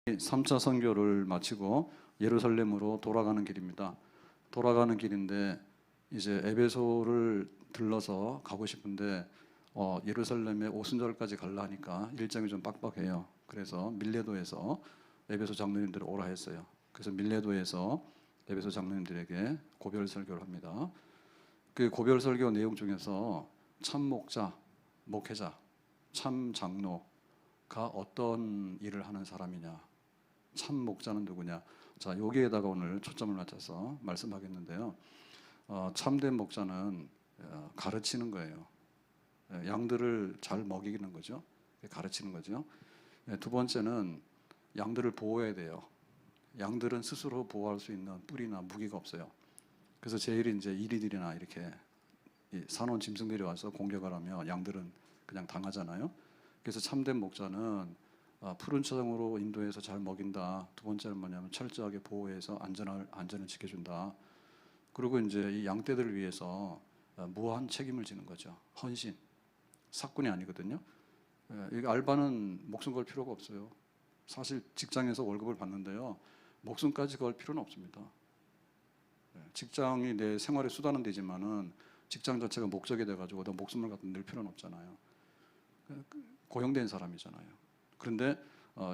3차 선교를 마치고 예루살렘으로 돌아가는 길입니다. 돌아가는 길인데 이제 에베소를 들러서 가고 싶은데 예루살렘에 오순절까지 가려니까 일정이 좀 빡빡해요. 그래서 밀레도에서 에베소 장로님들을 오라 했어요. 그래서 밀레도에서 에베소 장로님들에게 고별 설교를 합니다. 그 고별 설교 내용 중에서 참 목자, 목회자, 참 장로가 어떤 일을 하는 사람이냐, 참 목자는 누구냐. 자, 여기에다가 오늘 초점을 맞춰서 말씀하겠는데요. 참된 목자는 가르치는 거예요. 양들을 잘 먹이는 거죠. 가르치는 거죠. 두 번째는 양들을 보호해야 돼요. 양들은 스스로 보호할 수 있는 뿔이나 무기가 없어요. 그래서 제일 이제 이리들이나 이렇게 산원 짐승들이 와서 공격을 하면 양들은 그냥 당하잖아요. 그래서 참된 목자는 푸른 초장으로 인도해서 잘 먹인다. 두 번째는 뭐냐면 철저하게 보호해서 안전을 지켜준다. 그리고 이제 이 양떼들을 위해서 무한 책임을 지는 거죠. 헌신, 사꾼이 아니거든요. 이 알바는 목숨 걸 필요가 없어요. 사실 직장에서 월급을 받는데요, 목숨까지 걸 필요는 없습니다. 직장이 내 생활의 수단은 되지만은 직장 자체가 목적이 돼가지고 내 목숨을 갖다 낼 필요는 없잖아요. 고용된 사람이잖아요. 그런데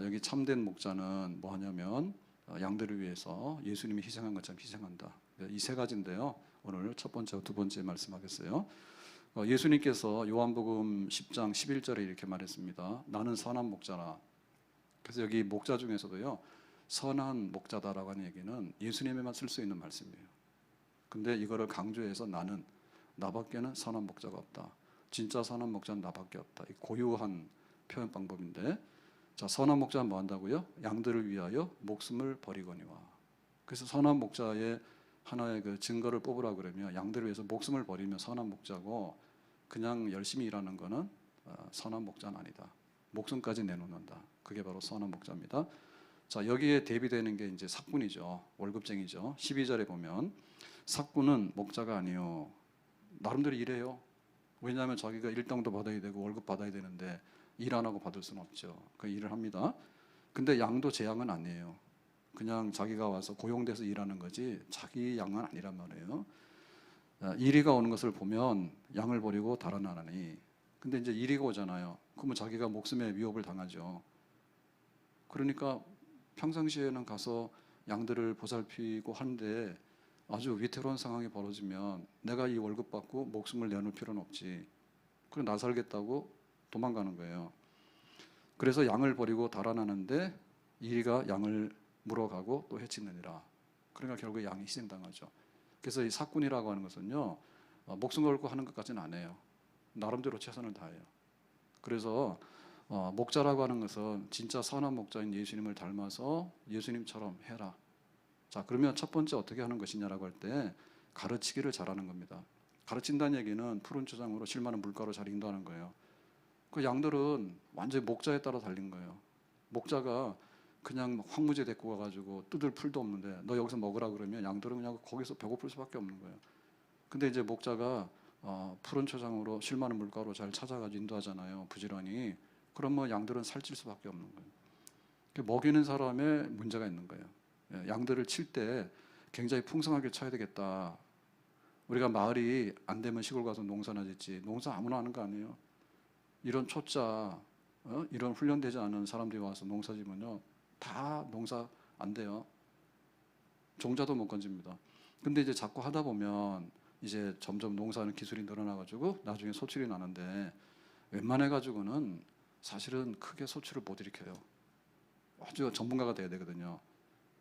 여기 참된 목자는 뭐 하냐면 양들을 위해서 예수님이 희생한 것처럼 희생한다. 이 세 가지인데요. 오늘 첫 번째, 두 번째 말씀하겠어요. 예수님께서 요한복음 10장 11절에 이렇게 말했습니다. 나는 선한 목자라. 그래서 여기 목자 중에서도요, 선한 목자다라고 하는 얘기는 예수님에만 쓸 수 있는 말씀이에요. 근데 이거를 강조해서 나밖에는 선한 목자가 없다. 진짜 선한 목자는 나밖에 없다. 이 고유한 표현 방법인데, 자, 선한 목자는 뭐 한다고요? 양들을 위하여 목숨을 버리거니와. 그래서 선한 목자의 하나의 그 증거를 뽑으라 그러면 양들을 위해서 목숨을 버리면 선한 목자고, 그냥 열심히 일하는 거는 선한 목자는 아니다. 목숨까지 내놓는다. 그게 바로 선한 목자입니다. 자, 여기에 대비되는 게 이제 삭군이죠. 월급쟁이죠. 12절에 보면 삭군은 목자가 아니요, 나름대로 일해요. 왜냐하면 자기가 일당도 받아야 되고 월급 받아야 되는데 일 안 하고 받을 수는 없죠. 그 일을 합니다. 근데 양도 제 양은 아니에요. 그냥 자기가 와서 고용돼서 일하는 거지 자기 양은 아니란 말이에요. 이리가 오는 것을 보면 양을 버리고 달아나니. 근데 이제 이리가 오잖아요. 그러면 자기가 목숨에 위협을 당하죠. 그러니까 평상시에는 가서 양들을 보살피고 하는데 아주 위태로운 상황이 벌어지면 내가 이 월급 받고 목숨을 내놓을 필요는 없지. 그럼 나 살겠다고 도망가는 거예요. 그래서 양을 버리고 달아나는데 이리가 양을 물어가고 또 해치느니라. 그러니까 결국 양이 희생당하죠. 그래서 이 삭군이라고 하는 것은요, 목숨 걸고 하는 것까지는 안 해요. 나름대로 최선을 다해요. 그래서 목자라고 하는 것은 진짜 선한 목자인 예수님을 닮아서 예수님처럼 해라. 자, 그러면 첫 번째 어떻게 하는 것이냐라고 할 때 가르치기를 잘하는 겁니다. 가르친다는 얘기는 푸른 초장으로 실 많은 물가로 잘 인도하는 거예요. 그 양들은 완전히 목자에 따라 달린 거예요. 목자가 그냥 황무지에 데리고 가가지고 뜯을 풀도 없는데 너 여기서 먹으라 그러면 양들은 그냥 거기서 배고플 수밖에 없는 거예요. 근데 이제 목자가 푸른 초장으로 실 많은 물가로 잘 찾아가지고 인도하잖아요. 부지런히. 그럼 뭐 양들은 살찔 수밖에 없는 거예요. 먹이는 사람의 문제가 있는 거예요. 양들을 칠 때 굉장히 풍성하게 쳐야 되겠다. 우리가 마을이 안 되면 시골 가서 농사나 짓지. 농사 아무나 하는 거 아니에요. 이런 초짜, 이런 훈련되지 않은 사람들이 와서 농사 지면요, 다 농사 안 돼요. 종자도 못 건집니다. 근데 이제 자꾸 하다 보면 이제 점점 농사하는 기술이 늘어나가지고 나중에 소출이 나는데 웬만해가지고는 사실은 크게 소출을 못 일으켜요. 아주 전문가가 돼야 되거든요.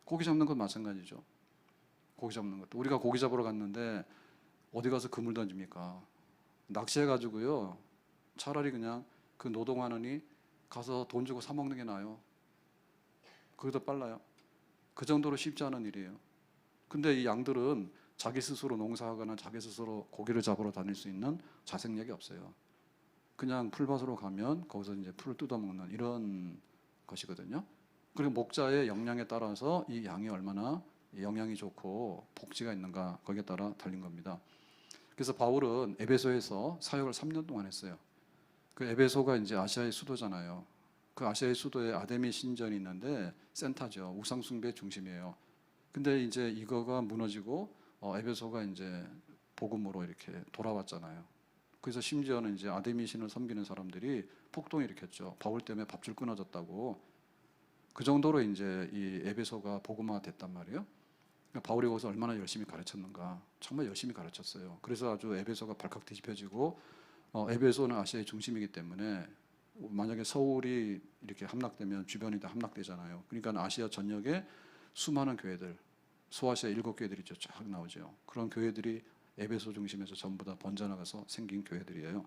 고기 잡는 건 마찬가지죠. 고기 잡는 것도. 우리가 고기 잡으러 갔는데 어디 가서 그물 던집니까? 낚시해가지고요, 차라리 그냥 그 노동하느니 가서 돈 주고 사 먹는 게 나아요. 그게 더 빨라요. 그 정도로 쉽지 않은 일이에요. 근데 이 양들은 자기 스스로 농사하거나 자기 스스로 고기를 잡으러 다닐 수 있는 자생력이 없어요. 그냥 풀밭으로 가면 거기서 이제 풀을 뜯어먹는 이런 것이거든요. 그리고 목자의 역량에 따라서 이 양이 얼마나 영양이 좋고 복지가 있는가, 거기에 따라 달린 겁니다. 그래서 바울은 에베소에서 사역을 3년 동안 했어요. 그 에베소가 이제 아시아의 수도잖아요. 그 아시아의 수도에 아데미 신전이 있는데 센터죠. 우상 숭배 중심이에요. 근데 이제 이거가 무너지고 에베소가 이제 복음으로 이렇게 돌아왔잖아요. 그래서 심지어는 이제 아데미 신을 섬기는 사람들이 폭동을 일으켰죠. 바울 때문에 밥줄 끊어졌다고. 그 정도로 이제 이 에베소가 복음화가 됐단 말이에요. 그러니까 바울이 거기서 얼마나 열심히 가르쳤는가. 정말 열심히 가르쳤어요. 그래서 아주 에베소가 발칵 뒤집혀지고 에베소는 아시아의 중심이기 때문에 만약에 서울이 이렇게 함락되면 주변이 다 함락되잖아요. 그러니까 아시아 전역에 수많은 교회들, 소아시아 7교회들이 쫙 나오죠. 그런 교회들이 에베소 중심에서 전부 다 번져나가서 생긴 교회들이에요.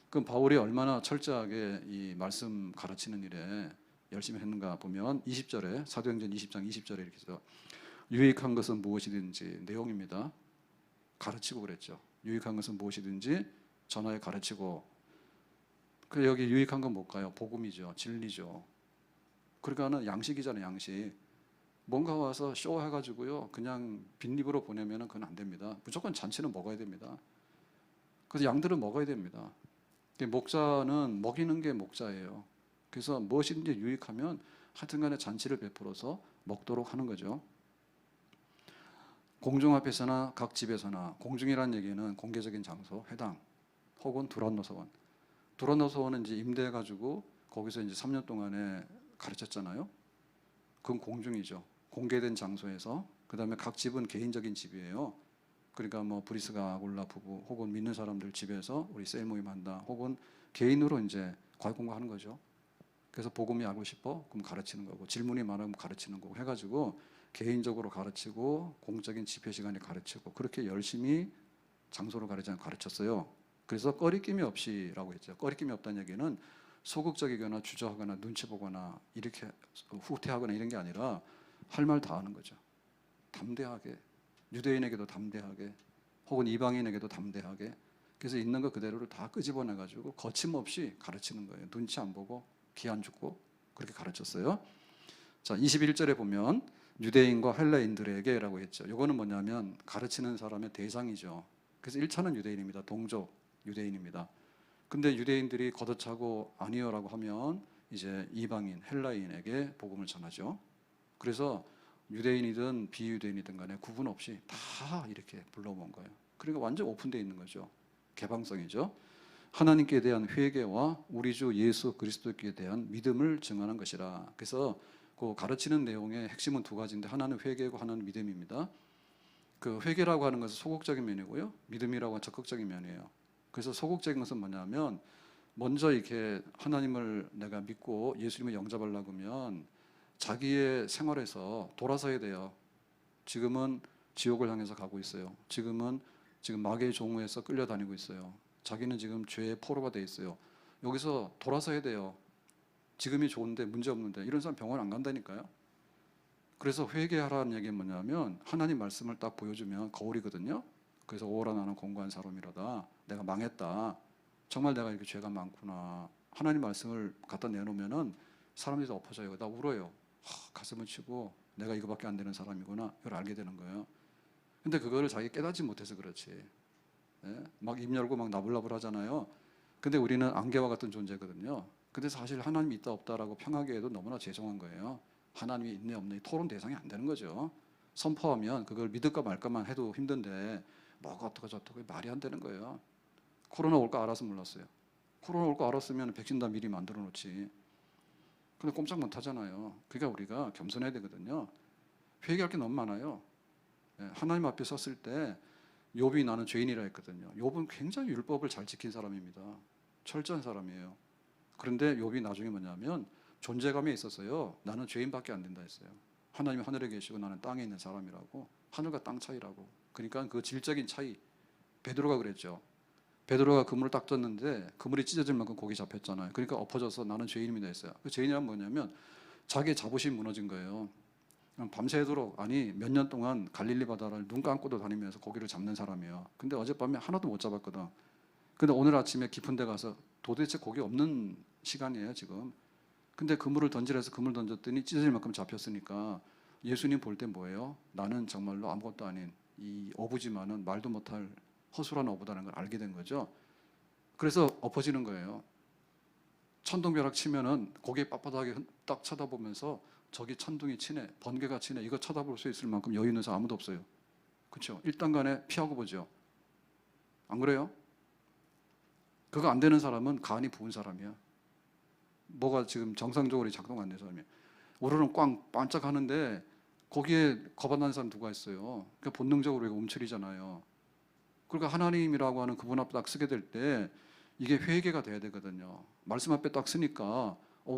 그럼 바울이 얼마나 철저하게 이 말씀 가르치는 일에 열심히 했는가 보면 20절에 사도행전 20장 20절에 이렇게 해서 유익한 것은 무엇이든지 내용입니다. 가르치고 그랬죠. 유익한 것은 무엇이든지 전하여 가르치고. 그 여기 유익한 건 뭘까요? 복음이죠. 진리죠. 그러니까는 양식이잖아요. 양식. 뭔가 와서 쇼 해가지고요. 그냥 빈입으로 보내면은 그건 안 됩니다. 무조건 잔치는 먹어야 됩니다. 그래서 양들은 먹어야 됩니다. 목자는 먹이는 게 목자예요. 그래서 무엇이든지 유익하면 하여튼간에 잔치를 베풀어서 먹도록 하는 거죠. 공중 앞에서나 각 집에서나, 공중이라는 얘기는 공개적인 장소, 회당 혹은 두란노서원. 두란노서원은 이제 임대해가지고 거기서 이제 3년 동안에 가르쳤잖아요. 그건 공중이죠. 공개된 장소에서. 그 다음에 각 집은 개인적인 집이에요. 그러니까 뭐 브리스가 아굴라 부부 혹은 믿는 사람들 집에서 우리 셀 모임한다. 혹은 개인으로 이제 과공부하는 거죠. 그래서 복음이 알고 싶어? 그럼 가르치는 거고, 질문이 많으면 가르치는 거고 해가지고 개인적으로 가르치고 공적인 집회 시간에 가르치고 그렇게 열심히 장소를 가르쳤어요. 그래서 꺼리낌이 없이라고 했죠. 꺼리낌이 없다는 얘기는 소극적이거나 주저하거나 눈치 보거나 이렇게 후퇴하거나 이런 게 아니라 할 말 다 하는 거죠. 담대하게, 유대인에게도 담대하게 혹은 이방인에게도 담대하게. 그래서 있는 거 그대로를 다 끄집어내가지고 거침없이 가르치는 거예요. 눈치 안 보고 기 안 죽고 그렇게 가르쳤어요. 자, 21절에 보면 유대인과 헬라인들에게라고 했죠. 이거는 뭐냐면 가르치는 사람의 대상이죠. 그래서 1차는 유대인입니다. 동족 유대인입니다. 근데 유대인들이 걷어차고 아니요라고 하면 이제 이방인 헬라인에게 복음을 전하죠. 그래서 유대인이든 비유대인이든 간에 구분 없이 다 이렇게 불러온 거예요. 그러니까 완전 오픈되어 있는 거죠. 개방성이죠. 하나님께 대한 회개와 우리 주 예수 그리스도께 대한 믿음을 증언한 것이라. 그래서 그 가르치는 내용의 핵심은 두 가지인데 하나는 회개고 하나는 믿음입니다. 그 회개라고 하는 것은 소극적인 면이고요. 믿음이라고 하는 적극적인 면이에요. 그래서 소극적인 것은 뭐냐면 먼저 이렇게 하나님을 내가 믿고 예수님을 영접하려고 하면 자기의 생활에서 돌아서야 돼요. 지금은 지옥을 향해서 가고 있어요. 지금 마귀의 종에서 끌려다니고 있어요. 자기는 지금 죄의 포로가 돼 있어요. 여기서 돌아서야 돼요. 지금이 좋은데 문제 없는데 이런 사람 병원 안 간다니까요. 그래서 회개하라는 얘기는 뭐냐면 하나님 말씀을 딱 보여주면 거울이거든요. 그래서 오라 나는 공고한 사람이라다. 내가 망했다. 정말 내가 이렇게 죄가 많구나. 하나님 말씀을 갖다 내놓으면은 사람들이 엎어져요. 나 울어요. 가슴을 치고 내가 이거밖에 안 되는 사람이구나. 이걸 알게 되는 거예요. 근데 그거를 자기 깨닫지 못해서 그렇지. 예? 막 입 열고 막 나불나불 하잖아요. 근데 우리는 안개와 같은 존재거든요. 근데 사실 하나님이 있다 없다라고 평하게 해도 너무나 죄송한 거예요. 하나님이 있네 없네 토론 대상이 안 되는 거죠. 선포하면 그걸 믿을까 말까만 해도 힘든데 뭐가 어떻고 저떻고 말이 안 되는 거예요. 코로나 올 거 알아서 몰랐어요. 코로나 올 거 알았으면 백신 다 미리 만들어 놓지. 근데 꼼짝 못 하잖아요. 그러니까 우리가 겸손해야 되거든요. 회개할 게 너무 많아요. 하나님 앞에 섰을 때 욥이 나는 죄인이라 했거든요. 욥은 굉장히 율법을 잘 지킨 사람입니다. 철저한 사람이에요. 그런데 욥이 나중에 뭐냐면 존재감에 있어서요. 나는 죄인밖에 안 된다 했어요. 하나님이 하늘에 계시고 나는 땅에 있는 사람이라고. 하늘과 땅 차이라고. 그러니까 그 질적인 차이. 베드로가 그랬죠. 베드로가 그물을 딱 떴는데 그물이 찢어질 만큼 고기 잡혔잖아요. 그러니까 엎어져서 나는 죄인입니다 했어요. 그 죄인이란 뭐냐면 자기의 자부심이 무너진 거예요. 밤새도록 아니 몇 년 동안 갈릴리 바다를 눈 감고도 다니면서 고기를 잡는 사람이에요. 근데 어젯밤에 하나도 못 잡았거든. 근데 오늘 아침에 깊은 데 가서 도대체 고기 없는 시간이에요 지금. 근데 그물을 던지라 해서 그물 던졌더니 찢어질 만큼 잡혔으니까 예수님 볼 때 뭐예요? 나는 정말로 아무것도 아닌 이 어부지만은 말도 못할 허술한 어부다는 걸 알게 된 거죠. 그래서 엎어지는 거예요. 천둥벼락 치면은 고개 빳빳하게 딱 쳐다보면서 저기 천둥이 치네, 번개가 치네, 이거 쳐다볼 수 있을 만큼 여유 있는 사람 아무도 없어요. 그렇죠? 일단간에 피하고 보죠. 안 그래요? 그거 안 되는 사람은 간이 부은 사람이야. 뭐가 지금 정상적으로 작동 안 되는 사람이야. 우리는 꽝 반짝하는데 거기에 거부하는 사람 누가 있어요? 그러니까 본능적으로 이거 움츠리잖아요. 그러니까 하나님이라고 하는 그분 앞에 딱 쓰게 될 때 이게 회개가 돼야 되거든요. 말씀 앞에 딱 쓰니까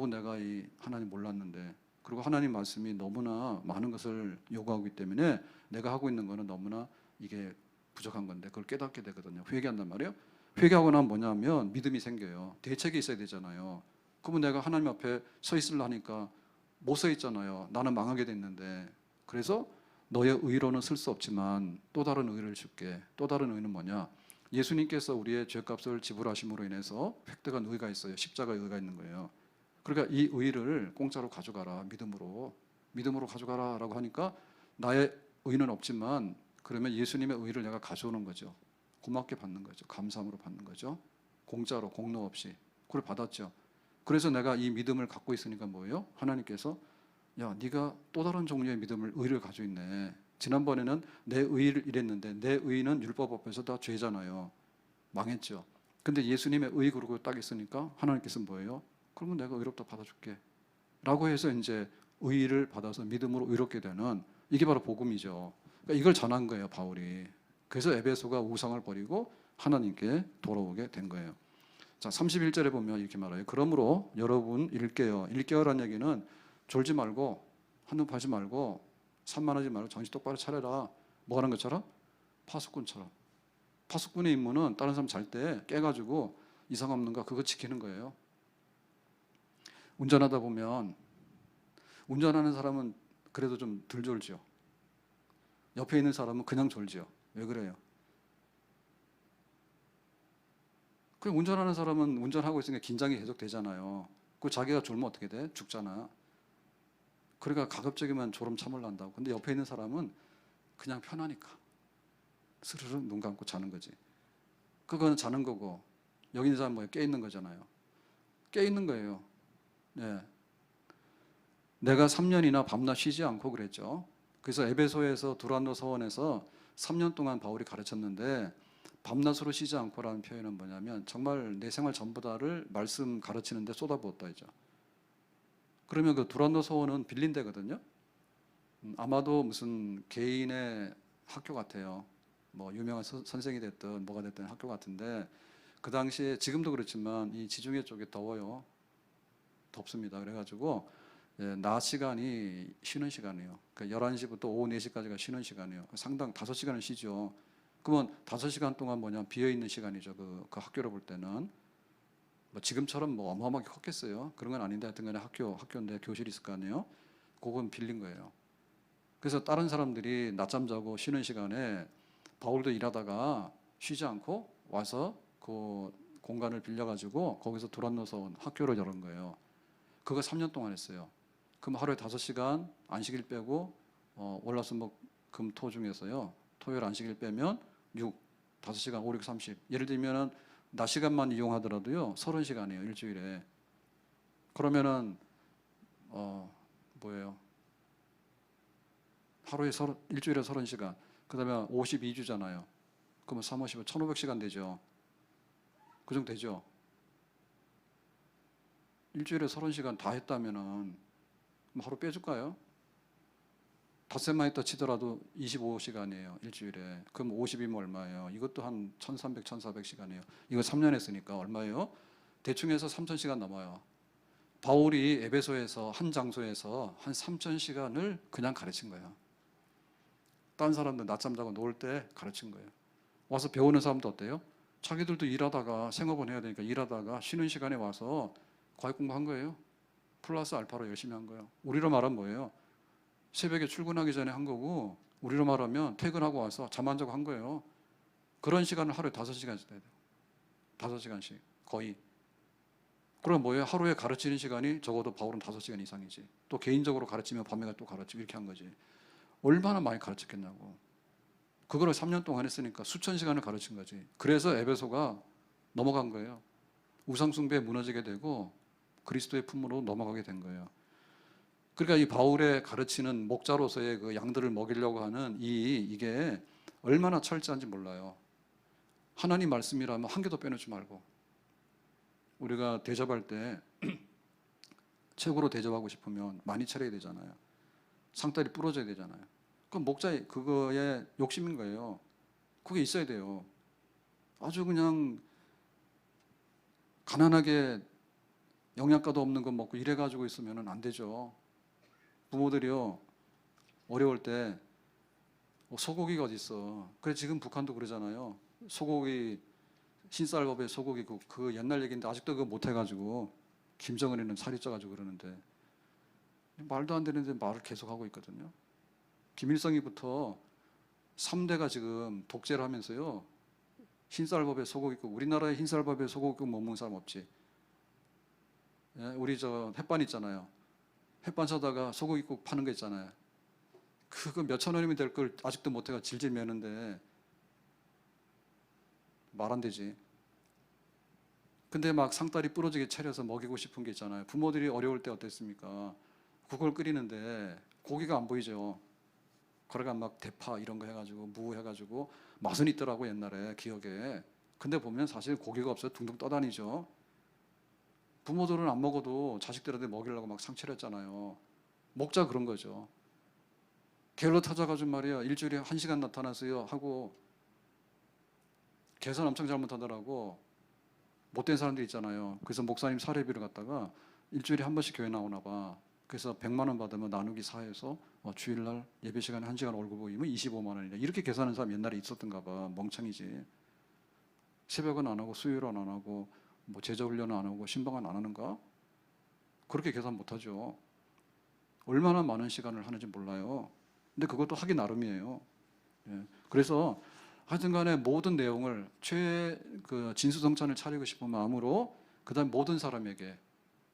내가 이 하나님 몰랐는데, 그리고 하나님 말씀이 너무나 많은 것을 요구하기 때문에 내가 하고 있는 거는 너무나 이게 부족한 건데 그걸 깨닫게 되거든요. 회개한단 말이에요. 회개하고 나면 뭐냐면 믿음이 생겨요. 대책이 있어야 되잖아요. 그러면 내가 하나님 앞에 서 있으려 하니까 못 서 있잖아요. 나는 망하게 됐는데. 그래서 너의 의로는 쓸 수 없지만 또 다른 의를 줄게. 또 다른 의는 뭐냐? 예수님께서 우리의 죄값을 지불하심으로 인해서 획득한 의가 있어요. 십자가의 의가 있는 거예요. 그러니까 이 의를 공짜로 가져가라. 믿음으로 가져가라라고 하니까 나의 의는 없지만 그러면 예수님의 의를 내가 가져오는 거죠. 고맙게 받는 거죠. 감사함으로 받는 거죠. 공짜로, 공로 없이. 그걸 받았죠. 그래서 내가 이 믿음을 갖고 있으니까 뭐예요? 하나님께서 야, 네가 또 다른 종류의 의를 가지고 있네. 지난번에는 내 의를 이랬는데 내 의는 율법 앞에서 다 죄잖아요. 망했죠. 근데 예수님의 의 그러고 딱 있으니까 하나님께서 뭐예요? 그러면 내가 의롭다 받아줄게. 라고 해서 이제 의를 받아서 믿음으로 의롭게 되는, 이게 바로 복음이죠. 그러니까 이걸 전한 거예요, 바울이. 그래서 에베소가 우상을 버리고 하나님께 돌아오게 된 거예요. 자, 31절에 보면 이렇게 말해요. 그러므로 여러분 일깨어. 일깨어라는 얘기는 졸지 말고 한눈 파지 말고 산만하지 말고 정신 똑바로 차려라. 뭐 하는 것처럼? 파수꾼처럼. 파수꾼의 임무는 다른 사람 잘 때 깨가지고 이상 없는가 그거 지키는 거예요. 운전하다 보면 운전하는 사람은 그래도 좀 덜 졸죠. 옆에 있는 사람은 그냥 졸죠. 왜 그래요? 그 운전하는 사람은 운전하고 있으니까 긴장이 계속 되잖아요. 그 자기가 졸면 어떻게 돼? 죽잖아. 그러니까 가급적이면 졸음 참으려한다고. 근데 옆에 있는 사람은 그냥 편하니까 스르르 눈 감고 자는 거지. 그거는 자는 거고 여기 있는 사람은 뭐예요? 깨 있는 거잖아요. 깨 있는 거예요. 네. 내가 3년이나 밤낮 쉬지 않고 그랬죠. 그래서 에베소에서 두란노 서원에서 3년 동안 바울이 가르쳤는데 밤낮으로 쉬지 않고라는 표현은 뭐냐면 정말 내 생활 전부 다를 말씀 가르치는데 쏟아부었다 이죠. 그러면 그 두란노 서원은 빌린 데거든요. 아마도 무슨 개인의 학교 같아요. 뭐 유명한 선생이 됐든 뭐가 됐든 학교 같은데 그 당시에 지금도 그렇지만 이 지중해 쪽에 더워요. 덥습니다. 그래가지고 낮 시간이 쉬는 시간이에요. 그러니까 11시부터 오후 4시까지가 쉬는 시간이에요. 상당 5시간을 쉬죠. 그러면 5시간 동안 뭐냐 비어있는 시간이죠. 그 학교를 볼 때는 뭐 지금처럼 뭐 어마어마하게 컸겠어요. 그런 건 아닌데 하여튼 간에 학교인데 교실이 있을 거 아니에요. 그건 빌린 거예요. 그래서 다른 사람들이 낮잠 자고 쉬는 시간에 바울도 일하다가 쉬지 않고 와서 그 공간을 빌려가지고 거기서 두란노서 학교를 열은 거예요. 그거 3년 동안 했어요. 그럼 하루에 5시간 안식일 빼고 월화수목금토 중에서요. 토요일 안식일 빼면 5시간 5, 6, 30. 예를 들면은 낮 시간만 이용하더라도요. 30시간이에요. 일주일에. 그러면은 뭐예요? 일주일에 30시간. 그다음에 52주잖아요. 그러면 3, 50, 1500시간 되죠. 그 정도 되죠. 일주일에 30시간 다 했다면은 하루 빼줄까요? 닷새만 했다 치더라도 25시간이에요. 일주일에. 그럼 50이면 얼마예요? 이것도 한 1300, 1400시간이에요. 이거 3년 했으니까 얼마예요? 대충 해서 3000시간 넘어요. 바울이 에베소에서 한 장소에서 한 3000시간을 그냥 가르친 거예요. 다른 사람들 낮잠 자고 놀 때 가르친 거예요. 와서 배우는 사람도 어때요? 자기들도 일하다가 생업은 해야 되니까 일하다가 쉬는 시간에 와서 과외 공부한 거예요. 플러스 알파로 열심히 한 거예요. 우리로 말하면 뭐예요? 새벽에 출근하기 전에 한 거고 우리로 말하면 퇴근하고 와서 잠 안 자고 한 거예요. 그런 시간을 하루에 5시간씩 해야 돼요. 5시간씩 거의. 그럼 뭐예요? 하루에 가르치는 시간이 적어도 바울은 5시간 이상이지. 또 개인적으로 가르치면 밤에 또 가르치고 이렇게 한 거지. 얼마나 많이 가르쳤겠냐고. 그거를 3년 동안 했으니까 수천 시간을 가르친 거지. 그래서 에베소가 넘어간 거예요. 우상숭배에 무너지게 되고 그리스도의 품으로 넘어가게 된 거예요. 그러니까 이 바울의 가르치는 목자로서의 그 양들을 먹이려고 하는 이게 얼마나 철저한지 몰라요. 하나님 말씀이라면 한 개도 빼놓지 말고, 우리가 대접할 때 최고로 대접하고 싶으면 많이 차려야 되잖아요. 상다리 부러져야 되잖아요. 그럼 목자의 그거에 욕심인 거예요. 그게 있어야 돼요. 아주 그냥 가난하게 영양가도 없는 거 먹고 이래가지고 있으면 안 되죠. 부모들이요, 어려울 때 소고기가 어디 있어. 그래 지금 북한도 그러잖아요. 소고기, 신쌀밥에 소고기, 그 옛날 얘기인데 아직도 그거 못 해가지고 김정은이는 살이 쪄가지고 그러는데, 말도 안 되는데 말을 계속하고 있거든요. 김일성이부터 3대가 지금 독재를 하면서요, 흰쌀밥에 소고기국, 우리나라에 흰쌀밥에 소고기국 못 먹는 사람 없지. 예, 우리 저 햇반 있잖아요. 햇반 사다가 소고기국 파는 거 있잖아요. 그거 몇천 원이면 될 걸 아직도 못해가 질질 매는데 말 안 되지. 근데 막 상다리 부러지게 차려서 먹이고 싶은 게 있잖아요. 부모들이 어려울 때 어땠습니까? 국을 끓이는데 고기가 안 보이죠. 그러가 막 대파 이런 거 해가지고 무 해가지고 맛은 있더라고 옛날에 기억에. 근데 보면 사실 고기가 없어서 둥둥 떠다니죠. 부모들은 안 먹어도 자식들한테 먹이려고 막 상 차렸잖아요. 먹자 그런 거죠. 게을러 찾아가지고 말이야, 일주일에 1시간 나타나세요 하고 계산 엄청 잘못하더라고. 못된 사람들 있잖아요. 그래서 목사님 사례비를 갖다가 일주일에 한 번씩 교회 나오나 봐. 그래서 100만 원 받으면 나누기 4해서 주일날 예배 시간에 1시간 얼굴 보이면 25만 원이냐. 이렇게 계산하는 사람 옛날에 있었던가 봐. 멍청이지. 새벽은 안 하고 수요일은 안 하고 뭐 제자훈련은 안 하고 신방은 안 하는가? 그렇게 계산 못 하죠. 얼마나 많은 시간을 하는지 몰라요. 근데 그것도 하기 나름이에요. 예. 그래서 하여튼간에 모든 내용을 그 진수성찬을 차리고 싶은 마음으로 그다음 모든 사람에게,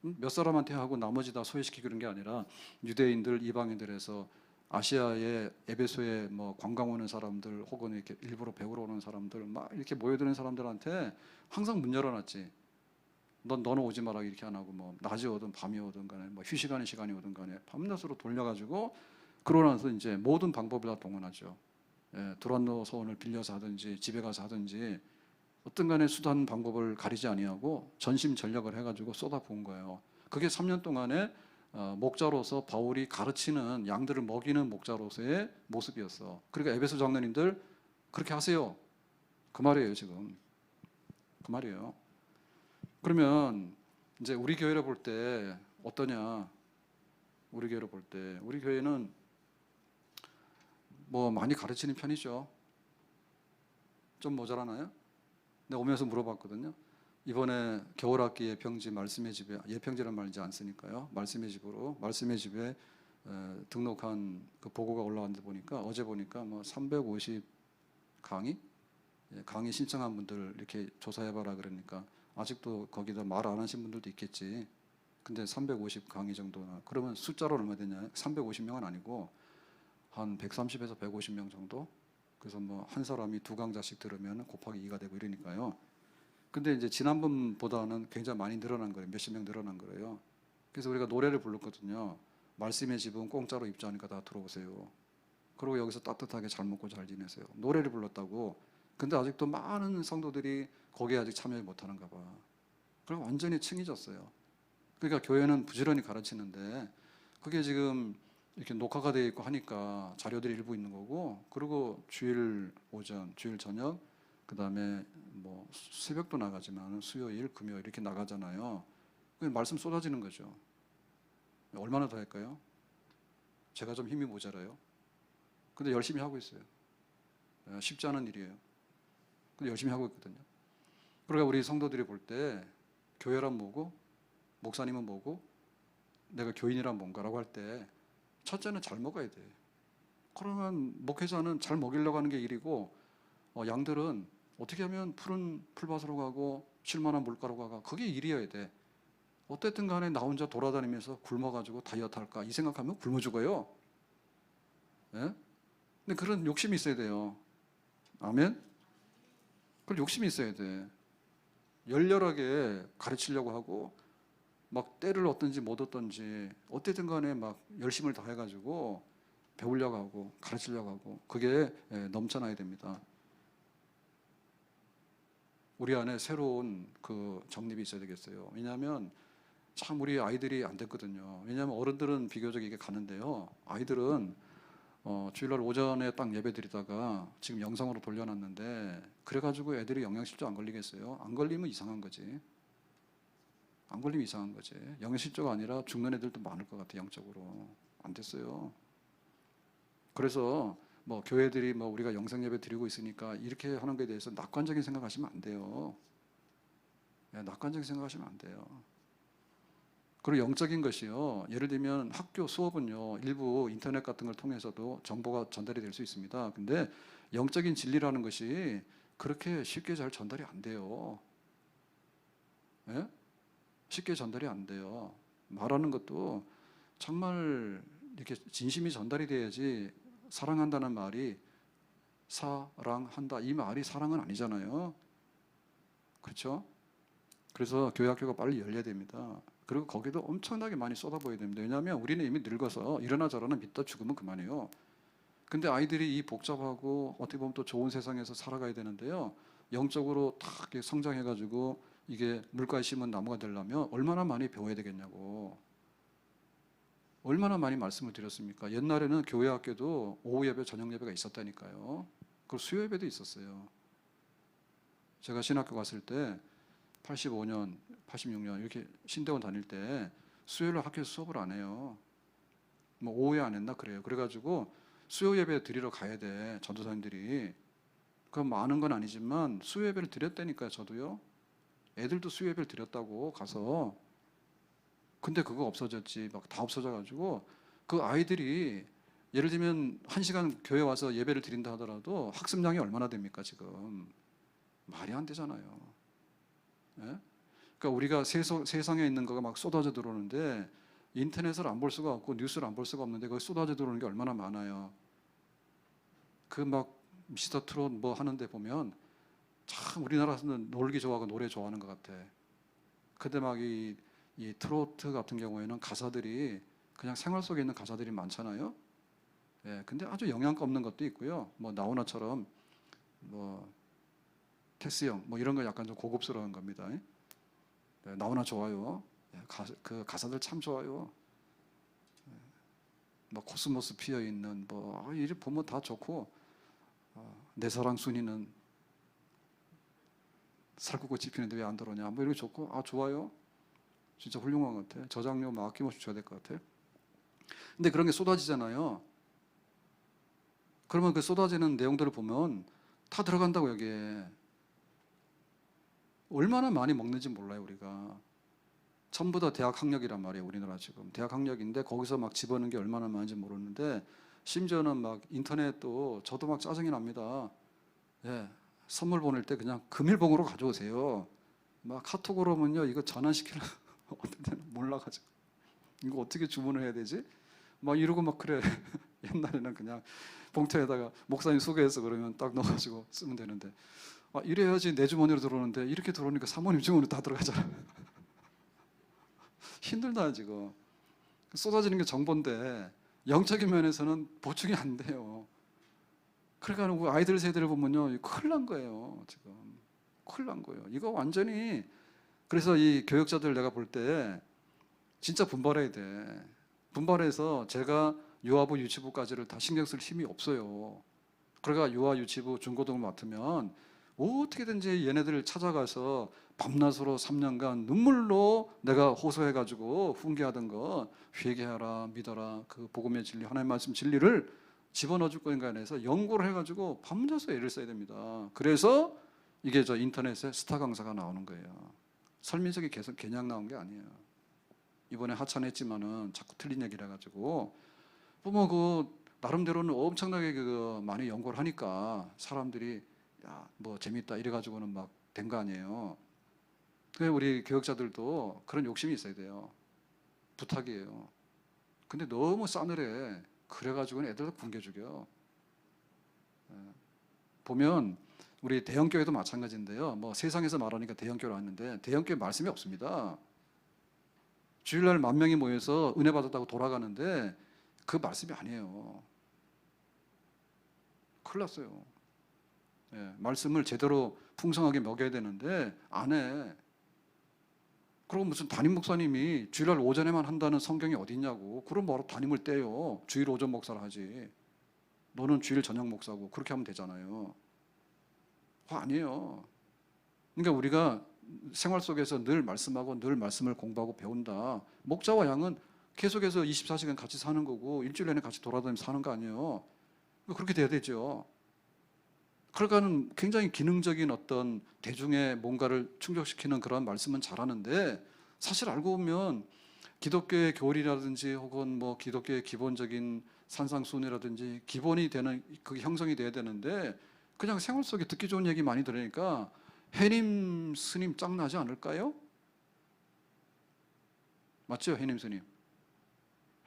몇 사람한테 하고 나머지 다 소외시키고 그런 게 아니라 유대인들, 이방인들에서 아시아의 에베소에 뭐 관광 오는 사람들 혹은 이렇게 일부러 배우러 오는 사람들 막 이렇게 모여드는 사람들한테 항상 문 열어놨지. 너는 오지 마라 이렇게 안 하고, 뭐 낮이 오든 밤이 오든 간에 뭐 휴식하는 시간이 오든 간에 밤낮으로 돌려가지고, 그러고 나서 이제 모든 방법을 다 동원하죠. 예, 두란노 소원을 빌려서 하든지 집에 가서 하든지 어떤 간의 수단 방법을 가리지 아니하고 전심전력을 해가지고 쏟아부은 거예요. 그게 3년 동안에 목자로서 바울이 가르치는, 양들을 먹이는 목자로서의 모습이었어. 그러니까 에베소 장로님들 그렇게 하세요. 그 말이에요 지금. 그 말이에요. 그러면 이제 우리 교회를 볼 때 어떠냐? 우리 교회를 볼 때 우리 교회는 뭐 많이 가르치는 편이죠. 좀 모자라나요? 내가 오면서 물어봤거든요. 이번에 겨울학기 예평지 말씀의 집에, 예평지란 말 이제 안 쓰니까요. 말씀의 집으로, 말씀의 집에 등록한 그 보고가 올라왔는데 보니까, 어제 보니까 뭐 350 강의? 강의 신청한 분들 이렇게 조사해봐라 그러니까 아직도 거기다 말 안 하신 분들도 있겠지. 근데 350 강의 정도나, 그러면 숫자로 얼마 되냐? 350명은 아니고 한 130에서 150명 정도? 그래서 뭐 한 사람이 2강좌씩 들으면 곱하기 2가 되고 이러니까요. 근데 이제 지난번보다는 굉장히 많이 늘어난 거예요. 몇십 명 늘어난 거예요. 그래서 우리가 노래를 불렀거든요. 말씀의 집은 공짜로 입주하니까 다 들어오세요. 그리고 여기서 따뜻하게 잘 먹고 잘 지내세요. 노래를 불렀다고. 근데 아직도 많은 성도들이 거기에 아직 참여 못하는가 봐. 그럼 완전히 층이졌어요. 그러니까 교회는 부지런히 가르치는데 그게 지금 이렇게 녹화가 되어 있고 하니까 자료들이 일부 있는 거고, 그리고 주일 오전, 주일 저녁, 그 다음에 뭐 새벽도 나가지만 수요일, 금요일 이렇게 나가잖아요. 그게 말씀 쏟아지는 거죠. 얼마나 더 할까요? 제가 좀 힘이 모자라요. 근데 열심히 하고 있어요. 쉽지 않은 일이에요. 근데 열심히 하고 있거든요. 그러니까 우리 성도들이 볼 때 교회란 뭐고, 목사님은 뭐고, 내가 교인이란 뭔가라고 할 때 첫째는 잘 먹어야 돼. 그러면 목회자는 잘 먹이려고 하는 게 일이고, 양들은 어떻게 하면 푸른 풀밭으로 가고 쉴만한 물가로 가고, 그게 일이어야 돼. 어쨌든 간에 나 혼자 돌아다니면서 굶어가지고 다이어트 할까 이 생각하면 굶어 죽어요. 예? 근데 그런 욕심이 있어야 돼요. 아멘? 그런 욕심이 있어야 돼. 열렬하게 가르치려고 하고, 막 때를 얻든지 못 얻든지 어쨌든 간에 막 열심을 다해가지고 배우려고 하고 가르치려고 하고 그게 넘쳐나야 됩니다. 우리 안에 새로운 그 정립이 있어야 되겠어요. 왜냐하면 참 우리 아이들이 안 됐거든요. 왜냐하면 어른들은 비교적 이게 가는데요. 아이들은 주일날 오전에 딱 예배 드리다가 지금 영상으로 돌려놨는데 그래가지고 애들이 영양실조 안 걸리겠어요? 안 걸리면 이상한 거지. 안 걸리면 이상한 거지. 영양실조가 아니라 죽는 애들도 많을 것 같아. 영적으로 안 됐어요. 그래서 뭐 교회들이 뭐 우리가 영상 예배 드리고 있으니까 이렇게 하는 것에 대해서 낙관적인 생각하시면 안 돼요. 낙관적인 생각하시면 안 돼요. 그리고 영적인 것이요. 예를 들면 학교 수업은요. 일부 인터넷 같은 걸 통해서도 정보가 전달이 될 수 있습니다. 근데 영적인 진리라는 것이 그렇게 쉽게 잘 전달이 안 돼요. 예? 쉽게 전달이 안 돼요. 말하는 것도 정말 이렇게 진심이 전달이 돼야지 사랑한다는 말이 사랑한다. 이 말이 사랑은 아니잖아요. 그렇죠? 그래서 교회 학교가 빨리 열려야 됩니다. 그리고 거기도 엄청나게 많이 쏟아부어야 됩니다. 왜냐하면 우리는 이미 늙어서 이러나 저러나 믿다 죽으면 그만이에요. 근데 아이들이 이 복잡하고 어떻게 보면 또 좋은 세상에서 살아가야 되는데요. 영적으로 탁 성장해가지고 이게 물가에 심은 나무가 되려면 얼마나 많이 배워야 되겠냐고. 얼마나 많이 말씀을 드렸습니까? 옛날에는 교회 학교도 오후 예배, 저녁 예배가 있었다니까요. 그리고 수요 예배도 있었어요. 제가 신학교 갔을 때 85년, 86년 이렇게 신대원 다닐 때 수요일 학교에서 수업을 안 해요. 뭐 오후에 안 했나 그래요. 그래가지고 수요 예배 드리러 가야 돼. 전도사님들이. 그럼 많은 건 아니지만 수요 예배를 드렸다니까요. 저도요. 애들도 수요 예배를 드렸다고 가서. 근데 그거 없어졌지. 막 다 없어져가지고 그 아이들이 예를 들면 1시간 교회 와서 예배를 드린다 하더라도 학습량이 얼마나 됩니까 지금. 말이 안 되잖아요. 예? 그러니까 우리가 세상에 있는 거가 막 쏟아져 들어오는데 인터넷을 안 볼 수가 없고 뉴스를 안 볼 수가 없는데 거기 쏟아져 들어오는 게 얼마나 많아요. 그 막 미스터 트롯 뭐 하는데 보면 참 우리나라에서는 놀기 좋아하고 노래 좋아하는 것 같아. 근데 막 이 트로트 같은 경우에는 가사들이 그냥 생활 속에 있는 가사들이 많잖아요. 예, 근데 아주 영양가 없는 것도 있고요. 뭐 나훈아처럼 뭐 테스형 뭐 이런 거 약간 좀 고급스러운 겁니다. 예, 나훈아 좋아요. 예, 그 가사들 참 좋아요. 뭐 코스모스 피어 있는 뭐 이래 보면 다 좋고 내 사랑 순이는 살구꽃이 피는데 왜 안 들어오냐 뭐 이렇게 좋고 좋아요. 진짜 훌륭한 것 같아. 저장료 막 아낌없이 줘야 될 것 같아. 근데 그런 게 쏟아지잖아요. 그러면 그 쏟아지는 내용들을 보면 다 들어간다고 여기에. 얼마나 많이 먹는지 몰라요 우리가. 전부 다 대학 학력이란 말이에요. 우리나라 지금 대학 학력인데 거기서 막 집어넣는 게 얼마나 많은지 모르는데 심지어는 막 인터넷도 저도 막 짜증이 납니다. 예, 선물 보낼 때 그냥 금일봉으로 가져오세요. 막 카톡으로 오면요 이거 전환시키려 어떤 데는 몰라가지고 이거 어떻게 주문을 해야 되지? 막 이러고 막 그래. 옛날에는 그냥 봉투에다가 목사님 소개해서 그러면 딱 넣어가지고 쓰면 되는데 이래야지 내 주머니로 들어오는데 이렇게 들어오니까 사모님 주머니로 다 들어가잖아. 힘들다 지금. 쏟아지는 게 정보인데 영적인 면에서는 보충이 안 돼요. 그러니까 아이들 세대를 보면요 큰일 난 거예요 지금. 큰일 난 거예요. 이거 완전히. 그래서 이 교육자들 내가 볼 때 진짜 분발해야 돼. 분발해서 제가 유아부 유치부까지를 다 신경 쓸 힘이 없어요. 그러니까 유아 유치부 중고등을 맡으면 어떻게든지 얘네들을 찾아가서 밤낮으로 3년간 눈물로 내가 호소해가지고 훈계하던 거 회개하라 믿어라 그 복음의 진리 하나님 말씀 진리를 집어넣어 줄 거인가 해서 연구를 해가지고 밤낮으로 애를 써야 됩니다. 그래서 이게 저 인터넷에 스타 강사가 나오는 거예요. 설민석이 계속 그냥 나온 게 아니에요. 이번에 하차했지만은 자꾸 틀린 얘기를 해가지고 보면 그 나름대로는 엄청나게 그 많이 연구를 하니까 사람들이 야 뭐 재밌다 이래가지고는 막 된 거 아니에요. 그래서 우리 교육자들도 그런 욕심이 있어야 돼요. 부탁이에요. 근데 너무 싸늘해. 그래가지고는 애들 굶겨 죽여. 보면 우리 대형교회도 마찬가지인데요. 뭐 세상에서 말하니까 대형교회로 왔는데 대형교회 말씀이 없습니다. 주일날 10,000명이 모여서 은혜 받았다고 돌아가는데 그 말씀이 아니에요. 큰일 났어요. 예, 말씀을 제대로 풍성하게 먹여야 되는데 안 해. 그리고 무슨 담임 목사님이 주일날 오전에만 한다는 성경이 어디 있냐고. 그럼 뭐로 담임을 떼요. 주일 오전 목사를 하지. 너는 주일 저녁 목사고 그렇게 하면 되잖아요. 그거 아니에요. 그러니까 우리가 생활 속에서 늘 말씀하고 늘 말씀을 공부하고 배운다. 목자와 양은 계속해서 24시간 같이 사는 거고 일주일 내내 같이 돌아다니면서 사는 거 아니에요. 그렇게 돼야 되죠. 그러니까는 굉장히 기능적인 어떤 대중의 뭔가를 충족시키는 그런 말씀은 잘하는데 사실 알고 보면 기독교의 교리라든지 혹은 뭐 기독교의 기본적인 산상순이라든지 기본이 되는 그게 형성이 돼야 되는데 그냥 생활 속에 듣기 좋은 얘기 많이 들으니까 해님 스님 짱나지 않을까요? 맞죠? 해님 스님.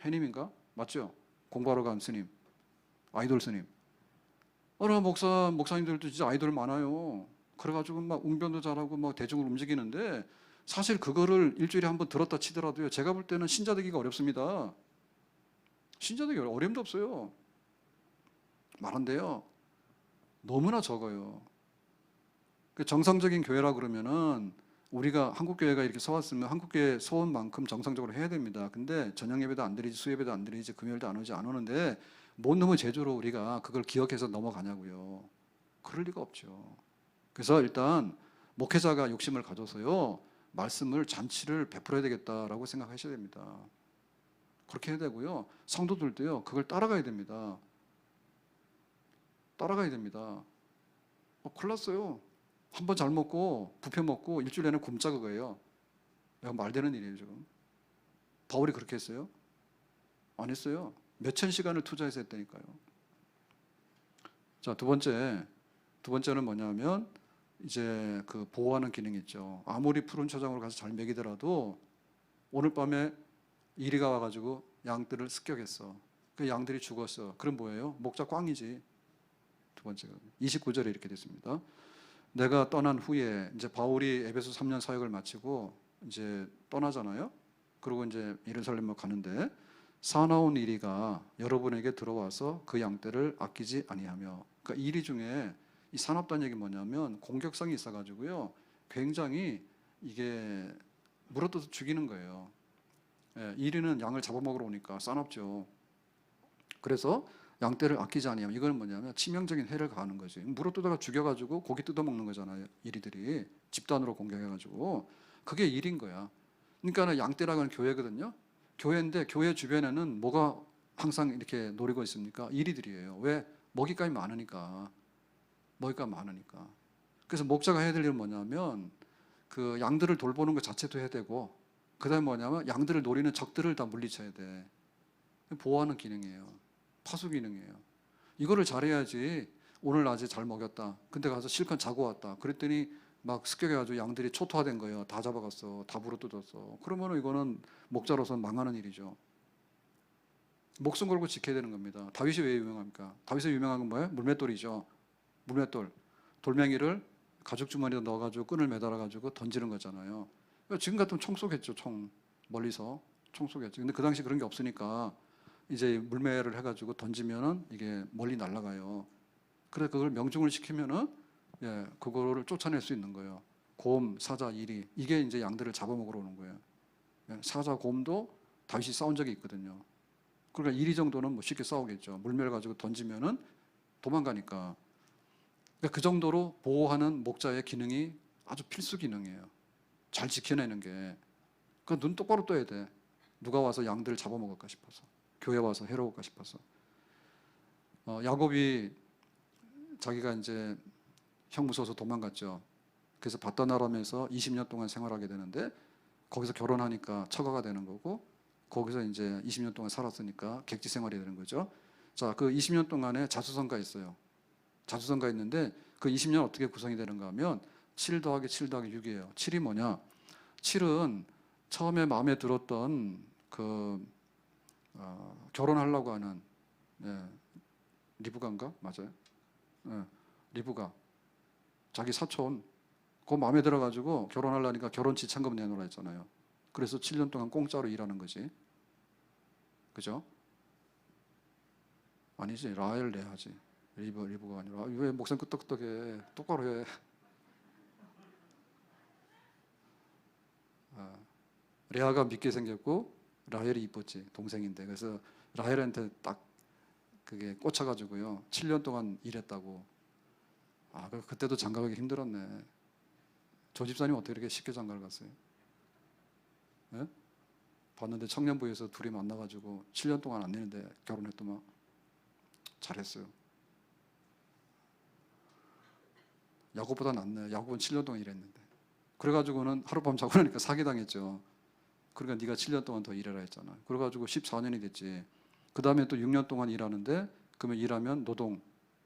해님인가? 맞죠? 공부하러 간 스님. 아이돌 스님. 어느 목사님들도 진짜 아이돌 많아요. 그래가지고 막 웅변도 잘하고 막 대중을 움직이는데 사실 그거를 일주일에 한 번 들었다 치더라도요. 제가 볼 때는 신자 되기가 어렵습니다. 신자 되기 어려움도 없어요. 많은데요. 너무나 적어요. 정상적인 교회라 그러면은 우리가 한국교회가 이렇게 서왔으면 한국교회 서온 만큼 정상적으로 해야 됩니다. 근데 저녁 예배도 안 드리지, 수예배도 안 드리지, 금요일도 안 오지, 안 오는데 뭔 놈의 재주로 우리가 그걸 기억해서 넘어가냐고요. 그럴 리가 없죠. 그래서 일단 목회자가 욕심을 가져서요, 말씀을 잔치를 베풀어야 되겠다라고 생각하셔야 됩니다. 그렇게 해야 되고요. 성도들도요, 그걸 따라가야 됩니다. 따라가야 됩니다. 큰일 났어요. 한 번 잘 먹고 부패 먹고 일주일 내내 굶자 그거예요. 내가 말 되는 일이에요 지금. 바울이 그렇게 했어요? 안 했어요. 몇천 시간을 투자해서 했다니까요. 자, 두 번째는 뭐냐면 이제 그 보호하는 기능이 있죠. 아무리 푸른 초장으로 가서 잘 먹이더라도 오늘 밤에 이리가 와가지고 양들을 습격했어. 그 양들이 죽었어. 그럼 뭐예요? 목자 꽝이지. 두 번째가 29절에 이렇게 됐습니다. 내가 떠난 후에 이제 바울이 에베소 3년 사역을 마치고 이제 떠나잖아요. 그리고 이제 예루살렘으로 가는데 사나운 이리가 여러분에게 들어와서 그 양떼를 아끼지 아니하며. 그러니까 이리 중에 이 사납다는 얘기 뭐냐면 공격성이 있어가지고요. 굉장히 이게 물어뜯어 죽이는 거예요. 예, 이리는 양을 잡아먹으러 오니까 싸납죠. 그래서 양떼를 아끼지 아니하면 이건 뭐냐면 치명적인 해를 가하는 거지. 물어뜯다가 죽여가지고 고기 뜯어먹는 거잖아요. 이리들이 집단으로 공격해가지고 그게 일인 거야. 그러니까 양떼라는 교회거든요. 교회인데 교회 주변에는 뭐가 항상 이렇게 노리고 있습니까? 이리들이에요. 왜? 먹이감이 많으니까. 먹이감이 많으니까. 그래서 목자가 해야 될 일은 뭐냐면 그 양들을 돌보는 것 자체도 해야 되고 그다음에 뭐냐면 양들을 노리는 적들을 다 물리쳐야 돼. 보호하는 기능이에요. 파수 기능이에요. 이거를 잘해야지 오늘 낮에 잘 먹였다. 근데 가서 실컷 자고 왔다. 그랬더니 막 습격해가지고 양들이 초토화된 거예요. 다 잡아갔어. 다 물어뜯었어. 그러면 이거는 목자로서는 망하는 일이죠. 목숨 걸고 지켜야 되는 겁니다. 다윗이 왜 유명합니까? 다윗의 유명한 건 뭐예요? 물맷돌이죠. 물맷돌. 돌멩이를 가죽 주머니에 넣어가지고 끈을 매달아가지고 던지는 거잖아요. 지금 같으면 총 쏘겠죠. 총. 멀리서 총 쏘겠죠. 근데 그 당시 그런 게 없으니까 이제 물매를 해가지고 던지면은 이게 멀리 날아가요. 그래 그걸 명중을 시키면은 예, 그거를 쫓아낼 수 있는 거예요. 곰, 사자, 이리 이게 이제 양들을 잡아먹으러 오는 거예요. 예, 사자, 곰도 다윗이 싸운 적이 있거든요. 그러니까 이리 정도는 뭐 쉽게 싸우겠죠. 물매를 가지고 던지면은 도망가니까. 그러니까 그 정도로 보호하는 목자의 기능이 아주 필수 기능이에요. 잘 지켜내는 게. 그러니까 눈 똑바로 떠야 돼. 누가 와서 양들을 잡아먹을까 싶어서. 교회 와서 해로울까 싶어서. 야곱이 자기가 이제 형 무서워서 도망갔죠. 그래서 바다나람에서 20년 동안 생활하게 되는데 거기서 결혼하니까 처가가 되는 거고 거기서 이제 20년 동안 살았으니까 객지 생활이 되는 거죠. 자, 그 20년 동안에 자수성가 있어요. 자수성가 있는데 그 20년 어떻게 구성이 되는가 하면 7 더하기 7 더하기 6이에요. 7이 뭐냐? 7은 처음에 마음에 들었던 그 결혼하려고 하는 리브가인가? 맞아요. 리브가 자기 사촌 그 마음에 들어가지고 결혼하려니까 결혼 지참금 내놓으라 했잖아요. 그래서 7년 동안 공짜로 일하는 거지. 그죠? 아니지. 라헬 레아지. 리브가 아니라. 왜 목사님 끄떡끄떡해. 똑바로 해. 레아가 믿게 생겼고 라헬이 이뻤지. 동생인데. 그래서 라헬한테 딱 그게 꽂혀가지고요. 7년 동안 일했다고. 그때도 장가가기 힘들었네. 조 집사님 어떻게 이렇게 쉽게 장가를 갔어요? 네? 봤는데 청년부에서 둘이 만나가지고 7년 동안 안 되는데 결혼했더만. 잘했어요. 야곱보다 낫네. 야곱은 7년 동안 일했는데. 그래가지고는 하룻밤 자고 나니까 사기당했죠. 그러니까 네가 7년 동안 더 일해라 했잖아. 그래가지고 14년이 됐지. 그 다음에 또 6년 동안 일하는데 그러면 일하면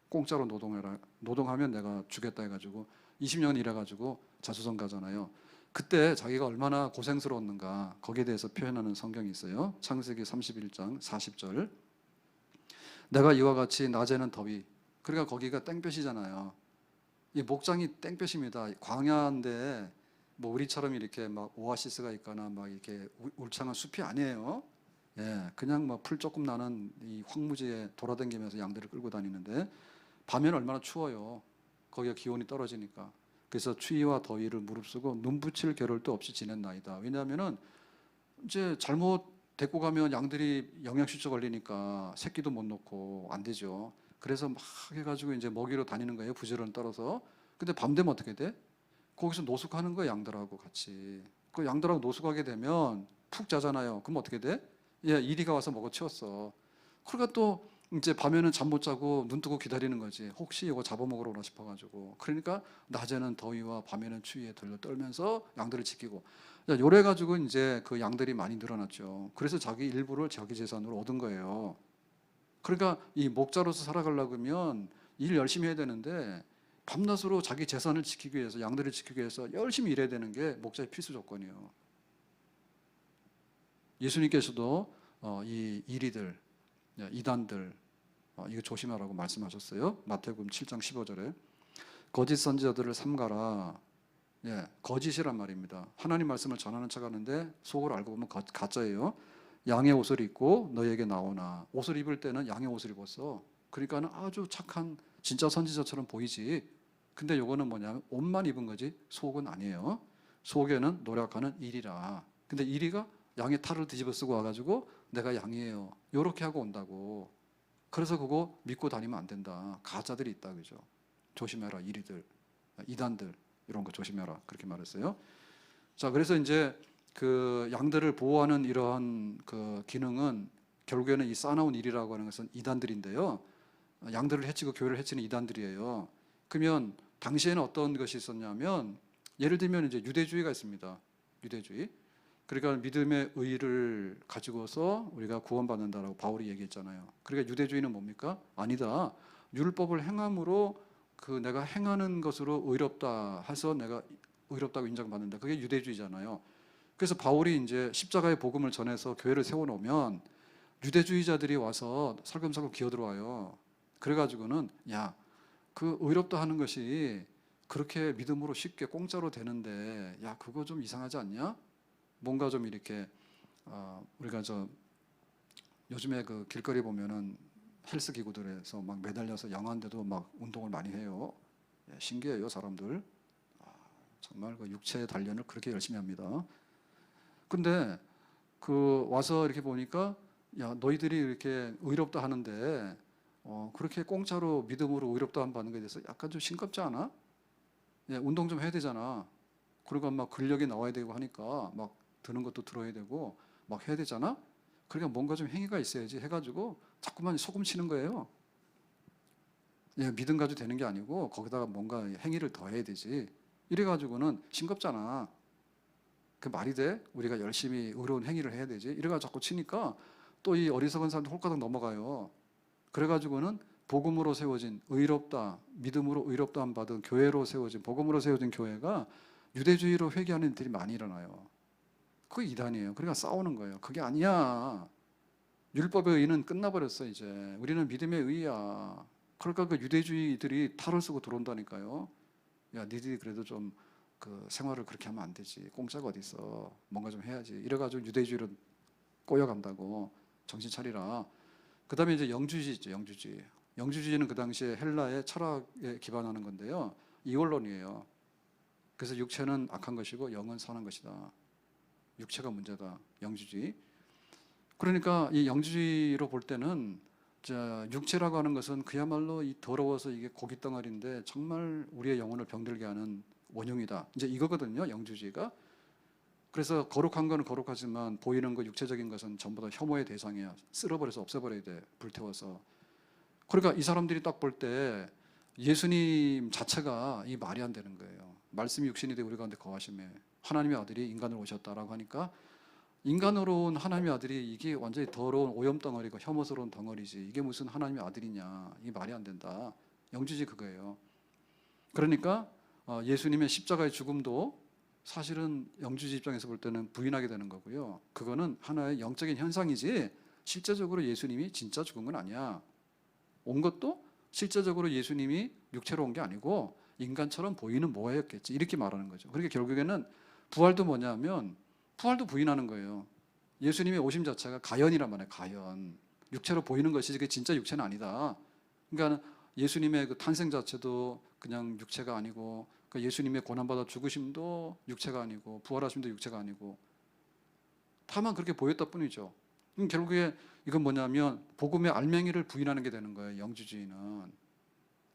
공짜로 노동해라. 노동하면 내가 주겠다 해가지고 20년 일해가지고 자수성 가잖아요. 그때 자기가 얼마나 고생스러웠는가 거기에 대해서 표현하는 성경이 있어요. 창세기 31장 40절. 내가 이와 같이 낮에는 더위. 그러니까 거기가 땡볕이잖아요. 이 목장이 땡볕입니다. 광야인데 뭐 우리처럼 이렇게 막 오아시스가 있거나 막 이렇게 울창한 숲이 아니에요. 예, 그냥 막 풀 조금 나는 이 황무지에 돌아다니면서 양들을 끌고 다니는데 밤에는 얼마나 추워요. 거기가 기온이 떨어지니까. 그래서 추위와 더위를 무릅쓰고 눈붙일 겨를도 없이 지냈나이다. 왜냐하면은 이제 잘못 데리고 가면 양들이 영양실조 걸리니까 새끼도 못 놓고 안 되죠. 그래서 막 해가지고 이제 먹이로 다니는 거예요. 부지런히 떨어서. 근데 밤 되면 어떻게 돼? 거기서 노숙하는 거예요. 양들하고 같이. 그 양들하고 노숙하게 되면 푹 자잖아요. 그럼 어떻게 돼? 예, 이리가 와서 먹어치웠어. 그러니까 또 이제 밤에는 잠 못 자고 눈 뜨고 기다리는 거지. 혹시 이거 잡아먹으러 오나 싶어가지고. 그러니까 낮에는 더위와 밤에는 추위에 덜덜 떨면서 양들을 지키고. 요래 가지고 이제 그 양들이 많이 늘어났죠. 그래서 자기 일부를 자기 재산으로 얻은 거예요. 그러니까 이 목자로서 살아가려면 일 열심히 해야 되는데 밤낮으로 자기 재산을 지키기 위해서 양들을 지키기 위해서 열심히 일해야 되는 게 목자의 필수 조건이에요. 예수님께서도 이 이리들, 이단들 이거 조심하라고 말씀하셨어요. 마태복음 7장 15절에 거짓 선지자들을 삼가라. 예, 거짓이란 말입니다. 하나님 말씀을 전하는 척하는데 속을 알고 보면 가짜예요. 양의 옷을 입고 너에게 나오나. 옷을 입을 때는 양의 옷을 입었어. 그러니까는 아주 착한 진짜 선지자처럼 보이지. 근데 요거는 뭐냐면 옷만 입은 거지 속은 아니에요. 속에는 노력하는 이리라. 근데 이리가 양의 탈을 뒤집어 쓰고 와가지고 내가 양이에요. 요렇게 하고 온다고. 그래서 그거 믿고 다니면 안 된다. 가짜들이 있다 그죠. 조심해라 이리들, 이단들 이런 거 조심해라 그렇게 말했어요. 자, 그래서 이제 그 양들을 보호하는 이러한 그 기능은 결국에는 이 쌓아놓은 일이라고 하는 것은 이단들인데요. 양들을 해치고 교회를 해치는 이단들이에요. 그러면 당시에는 어떤 것이 있었냐면 예를 들면 이제 유대주의가 있습니다. 유대주의. 그러니까 믿음의 의를 가지고서 우리가 구원받는다라고 바울이 얘기했잖아요. 그러니까 유대주의는 뭡니까? 아니다. 율법을 행함으로 그 내가 행하는 것으로 의롭다 해서 내가 의롭다고 인정받는다. 그게 유대주의잖아요. 그래서 바울이 이제 십자가의 복음을 전해서 교회를 세워놓으면 유대주의자들이 와서 살금살금 기어들어와요. 그래가지고는 야, 그 의롭다 하는 것이 그렇게 믿음으로 쉽게 공짜로 되는데 야, 그거 좀 이상하지 않냐? 뭔가 좀 이렇게 우리가 요즘에 그 길거리 보면은 헬스 기구들에서 막 매달려서 양한데도 막 운동을 많이 해요. 예, 신기해요 사람들. 정말 그 육체 단련을 그렇게 열심히 합니다. 근데 그 와서 이렇게 보니까 야 너희들이 이렇게 의롭다 하는데 그렇게 공짜로 믿음으로 의롭다 받는 것에 대해서 약간 좀 싱겁지 않아? 예, 운동 좀 해야 되잖아. 그리고 막 근력이 나와야 되고 하니까 막 드는 것도 들어야 되고 막 해야 되잖아. 그러니까 뭔가 좀 행위가 있어야지 해가지고 자꾸만 소금 치는 거예요. 예, 믿음 가지고 되는 게 아니고 거기다가 뭔가 행위를 더 해야 되지. 이래가지고는 싱겁잖아. 그 말이 돼? 우리가 열심히 의로운 행위를 해야 되지. 이래가지고 자꾸 치니까 또 이 어리석은 사람들 홀가닥 넘어가요. 그래가지고는 복음으로 세워진 의롭다, 믿음으로 의롭다 받은 교회로 세워진 복음으로 세워진 교회가 유대주의로 회귀하는 일들이 많이 일어나요. 그게 이단이에요. 그러니까 싸우는 거예요. 그게 아니야. 율법의 의는 끝나버렸어 이제. 우리는 믿음의 의야. 그러니까 그 유대주의들이 탈을 쓰고 들어온다니까요. 야, 니들이 그래도 좀 그 생활을 그렇게 하면 안 되지. 공짜가 어디 있어. 뭔가 좀 해야지. 이래가지고 유대주의로 꼬여간다고. 정신 차리라. 그다음에 이제 영주주의 있죠. 영주주의. 영주주의는 그 당시에 헬라의 철학에 기반하는 건데요. 이원론이에요. 그래서 육체는 악한 것이고 영은 선한 것이다. 육체가 문제다. 영주주의. 그러니까 이 영주주의로 볼 때는 자, 육체라고 하는 것은 그야말로 이 더러워서 이게 고깃 덩어리인데 정말 우리의 영혼을 병들게 하는 원흉이다. 이제 이거거든요. 영주주의가. 그래서 거룩한 건 거룩하지만 보이는 것, 육체적인 것은 전부 다 혐오의 대상이야. 쓸어버려서 없애버려야 돼. 불태워서. 그러니까 이 사람들이 딱 볼 때 예수님 자체가 이 말이 안 되는 거예요. 말씀이 육신이 되어 우리 가운데 거하심에 하나님의 아들이 인간으로 오셨다라고 하니까 인간으로 온 하나님의 아들이 이게 완전히 더러운 오염덩어리고 혐오스러운 덩어리지 이게 무슨 하나님의 아들이냐. 이게 말이 안 된다. 영주주의 그거예요. 그러니까 예수님의 십자가의 죽음도 사실은 영주주의 입장에서 볼 때는 부인하게 되는 거고요. 그거는 하나의 영적인 현상이지 실제적으로 예수님이 진짜 죽은 건 아니야. 온 것도 실제적으로 예수님이 육체로 온 게 아니고 인간처럼 보이는 모해였겠지. 이렇게 말하는 거죠. 그러니까 결국에는 부활도 뭐냐면 부활도 부인하는 거예요. 예수님의 오심 자체가 가연이란 말이에요. 가연. 육체로 보이는 것이지 그게 진짜 육체는 아니다. 그러니까 예수님의 그 탄생 자체도 그냥 육체가 아니고 그러니까 예수님의 고난받아 죽으심도 육체가 아니고 부활하심도 육체가 아니고 다만 그렇게 보였다 뿐이죠. 결국에 이건 뭐냐면 복음의 알맹이를 부인하는 게 되는 거예요. 영주주의는.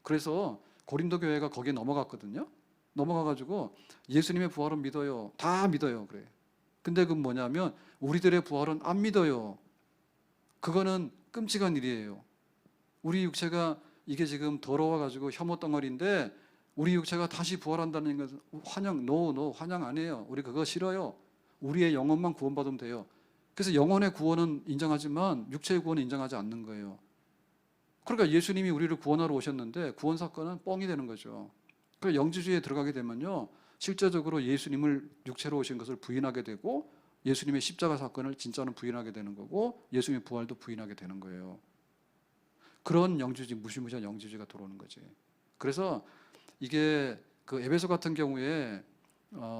그래서 고린도 교회가 거기에 넘어갔거든요. 넘어가가지고 예수님의 부활은 믿어요. 다 믿어요. 그래. 근데 그건 뭐냐면 우리들의 부활은 안 믿어요. 그거는 끔찍한 일이에요. 우리 육체가 이게 지금 더러워가지고 혐오 덩어리인데 우리 육체가 다시 부활한다는 것은 환영, 노, 환영 안 해요. 우리 그거 싫어요. 우리의 영혼만 구원받으면 돼요. 그래서 영혼의 구원은 인정하지만 육체의 구원은 인정하지 않는 거예요. 그러니까 예수님이 우리를 구원하러 오셨는데 구원 사건은 뻥이 되는 거죠. 그러니까 영주주의에 들어가게 되면요. 실제적으로 예수님을 육체로 오신 것을 부인하게 되고 예수님의 십자가 사건을 진짜는 부인하게 되는 거고 예수님의 부활도 부인하게 되는 거예요. 그런 영주주의, 무시무시한 영주주의가 들어오는 거지. 그래서 이게 그 에베소 같은 경우에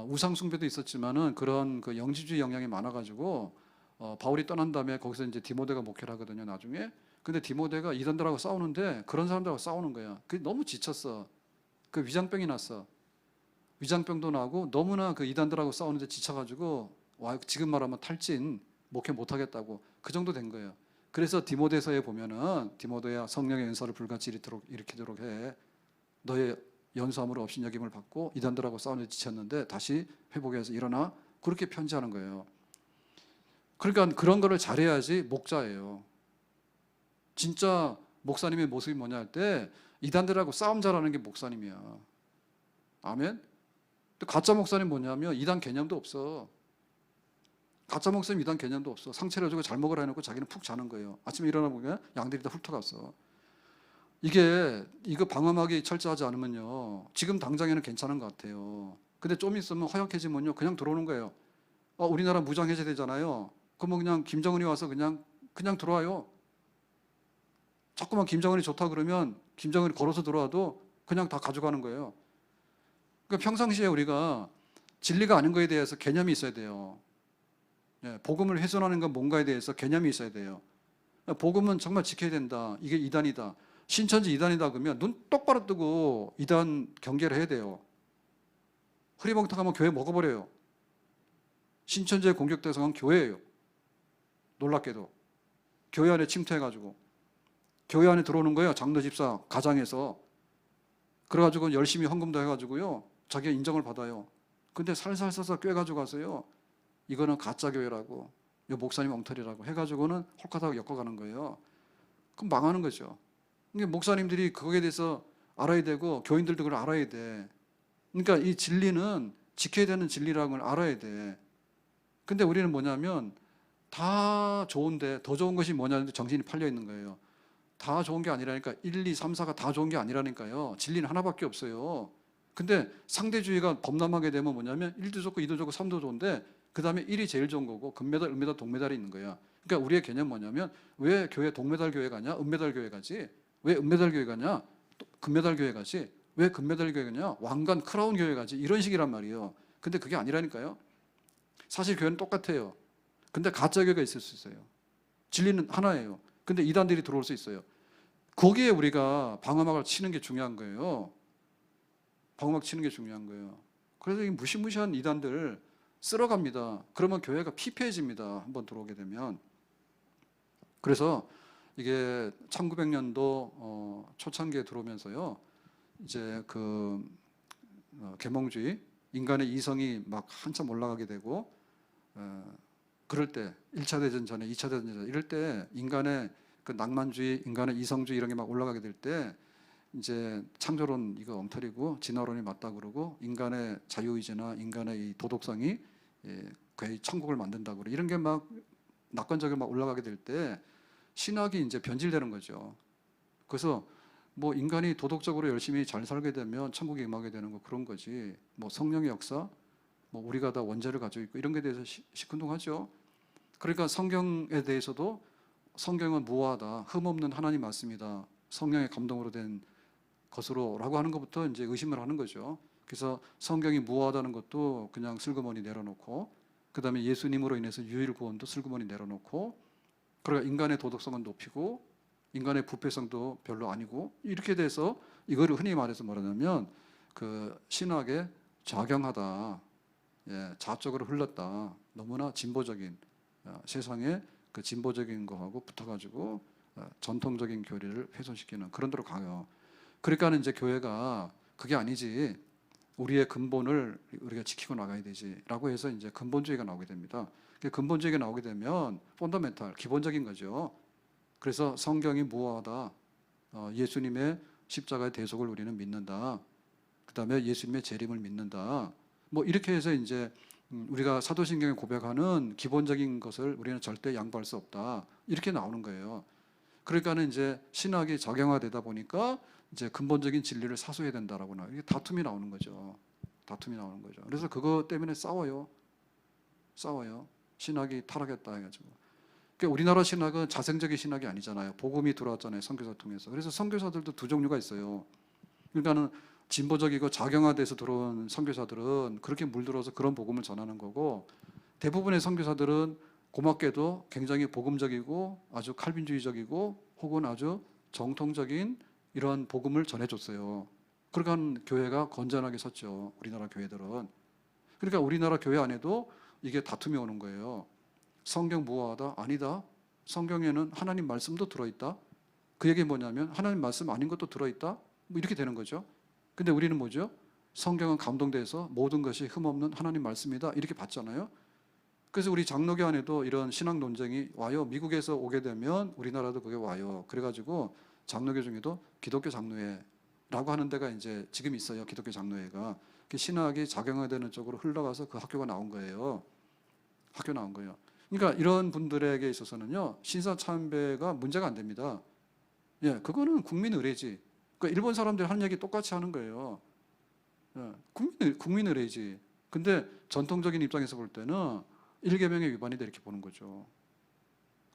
우상 숭배도 있었지만은 그런 그 영주주의 영향이 많아가지고 바울이 떠난 다음에 거기서 이제 디모데가 목회를 하거든요. 나중에. 근데 디모데가 이단들하고 싸우는데 그런 사람들하고 싸우는 거야. 그게 너무 지쳤어. 그 위장병이 났어. 위장병도 나고 너무나 그 이단들하고 싸우는데 지쳐가지고 와 지금 말하면 탈진 목회 못하겠다고 그 정도 된 거예요. 그래서 디모데서에 보면은 디모데야 성령의 연사를 불같이 일으키도록 해. 너의 연수함으로 업신여김을 받고 이단들하고 싸우는데 지쳤는데 다시 회복해서 일어나. 그렇게 편지하는 거예요. 그러니까 그런 거를 잘해야지 목자예요. 진짜 목사님의 모습이 뭐냐 할 때 이단들하고 싸움 잘하는 게 목사님이야. 아멘? 또 가짜 목사님 뭐냐면 이단 개념도 없어. 가짜 목사님 이단 개념도 없어. 상체를 해주고 잘 먹으라 해놓고 자기는 푹 자는 거예요. 아침에 일어나 보면 양들이 다 훑어갔어. 이거 방어막이 철저하지 않으면요. 지금 당장에는 괜찮은 것 같아요. 근데 좀 있으면 허약해지면요. 그냥 들어오는 거예요. 우리나라 무장 해제되잖아요. 그러면 그냥 김정은이 와서 그냥 들어와요. 자꾸만 김정은이 좋다 그러면 김정은이 걸어서 들어와도 그냥 다 가져가는 거예요. 그러니까 평상시에 우리가 진리가 아닌 거에 대해서 개념이 있어야 돼요. 복음을 훼손하는 건 뭔가에 대해서 개념이 있어야 돼요. 복음은 정말 지켜야 된다. 이게 이단이다. 신천지 이단이다 그러면 눈 똑바로 뜨고 이단 경계를 해야 돼요. 흐리멍텅하면 교회 먹어버려요. 신천지의 공격 대상은 교회예요. 놀랍게도. 교회 안에 침투해가지고. 교회 안에 들어오는 거예요. 장로 집사 가장에서. 그래가지고 열심히 헌금도 해가지고요. 자기가 인정을 받아요. 근데 살살 써서 꿰가지고 가서요. 이거는 가짜 교회라고. 이 목사님 엉터리라고 해가지고는 홀카다가 엮어가는 거예요. 그럼 망하는 거죠. 그러니까 목사님들이 거기에 대해서 알아야 되고 교인들도 그걸 알아야 돼. 그러니까 이 진리는 지켜야 되는 진리라는 걸 알아야 돼. 근데 우리는 뭐냐면 다 좋은데 더 좋은 것이 뭐냐는데 정신이 팔려 있는 거예요. 다 좋은 게 아니라니까 1, 2, 3, 4가 다 좋은 게 아니라니까요. 진리는 하나밖에 없어요. 근데 상대주의가 범람하게 되면 뭐냐면 1도 좋고 2도 좋고 3도 좋은데 그 다음에 1이 제일 좋은 거고 금메달, 은메달, 동메달이 있는 거야. 그러니까 우리의 개념 뭐냐면 왜 교회 동메달 교회 가냐? 은메달 교회 가지? 왜 은메달 교회 가냐? 금메달 교회 가지? 왜 금메달 교회냐? 왕관 크라운 교회 가지. 이런 식이란 말이에요. 근데 그게 아니라니까요. 사실 교회는 똑같아요. 근데 가짜 교회가 있을 수 있어요. 진리는 하나예요. 근데 이단들이 들어올 수 있어요. 거기에 우리가 방어막을 치는 게 중요한 거예요. 방어막 치는 게 중요한 거예요. 그래서 이 무시무시한 이단들 쓸어갑니다. 그러면 교회가 피폐해집니다. 한번 들어오게 되면. 그래서 이게 1900년도 초창기에 들어오면서요. 이제 그 계몽주의, 인간의 이성이 막 한참 올라가게 되고 그럴 때 1차 대전 전에 2차 대전 전에 이럴 때 인간의 그 낭만주의, 인간의 이성주의 이런 게 막 올라가게 될 때 이제 창조론 이거 엉터리고 진화론이 맞다 그러고 인간의 자유의지나 인간의 이 도덕성이 거의 천국을 만든다 그러고 이런 게 막 낙관적으로 막 올라가게 될 때 신학이 이제 변질되는 거죠. 그래서 뭐 인간이 도덕적으로 열심히 잘 살게 되면 천국에 임하게 되는 거 그런 거지. 뭐 성령의 역사, 뭐 우리가 다 원죄를 가지고 있고 이런 게 대해서 시큰둥하죠. 그러니까 성경에 대해서도 성경은 무화하다, 흠없는 하나님 말씀이다, 성령의 감동으로 된 것으로라고 하는 것부터 이제 의심을 하는 거죠. 그래서 성경이 무화하다는 것도 그냥 슬그머니 내려놓고, 그 다음에 예수님으로 인해서 유일 구원도 슬그머니 내려놓고, 그러니까 인간의 도덕성은 높이고 인간의 부패성도 별로 아니고 이렇게 돼서 이거를 흔히 말해서 뭐냐면 그 신학에 좌경하다, 좌쪽으로 흘렀다, 너무나 진보적인 세상에 그 진보적인 거하고 붙어가지고 전통적인 교리를 훼손시키는 그런 데로 가요. 그러니까는 이제 교회가 그게 아니지, 우리의 근본을 우리가 지키고 나가야 되지라고 해서 이제 근본주의가 나오게 됩니다. 근본주의가 나오게 되면 펀더멘탈, 기본적인 거죠. 그래서 성경이 무엇하다, 예수님의 십자가의 대속을 우리는 믿는다. 그 다음에 예수님의 재림을 믿는다. 뭐 이렇게 해서 이제 우리가 사도신경에 고백하는 기본적인 것을 우리는 절대 양보할 수 없다. 이렇게 나오는 거예요. 그러니까는 이제 신학이 적용화되다 보니까 이제 근본적인 진리를 사수해야 된다라고 나와요. 이게 다툼이 나오는 거죠. 다툼이 나오는 거죠. 그래서 그거 때문에 싸워요. 신학이 타락했다 해가지고. 그러니까 우리나라 신학은 자생적인 신학이 아니잖아요. 복음이 들어왔잖아요. 선교사 통해서. 그래서 선교사들도 두 종류가 있어요. 그러니까는 진보적이고 작용화돼서 들어온 선교사들은 그렇게 물들어서 그런 복음을 전하는 거고, 대부분의 선교사들은 고맙게도 굉장히 복음적이고 아주 칼빈주의적이고 혹은 아주 정통적인 이런 복음을 전해줬어요. 그러니까 교회가 건전하게 섰죠. 우리나라 교회들은. 그러니까 우리나라 교회 안에도 이게 다툼이 오는 거예요. 성경 무화하다? 아니다. 성경에는 하나님 말씀도 들어있다. 그 얘기 뭐냐면 하나님 말씀 아닌 것도 들어있다. 뭐 이렇게 되는 거죠. 근데 우리는 뭐죠? 성경은 감동돼서 모든 것이 흠없는 하나님 말씀이다. 이렇게 봤잖아요. 그래서 우리 장로교 안에도 이런 신학 논쟁이 와요. 미국에서 오게 되면 우리나라도 그게 와요. 그래가지고 장로교 중에도 기독교 장로회라고 하는 데가 이제 지금 있어요. 기독교 장로회가. 신학이 작용화되는 쪽으로 흘러가서 그 학교가 나온 거예요. 학교 나온 거예요. 그러니까 이런 분들에게 있어서는요, 신사참배가 문제가 안 됩니다. 그거는 국민 의례지. 그러니까 일본 사람들이 하는 얘기 똑같이 하는 거예요. 국민 의례지. 근데 전통적인 입장에서 볼 때는 일계명의 위반이다 이렇게 보는 거죠.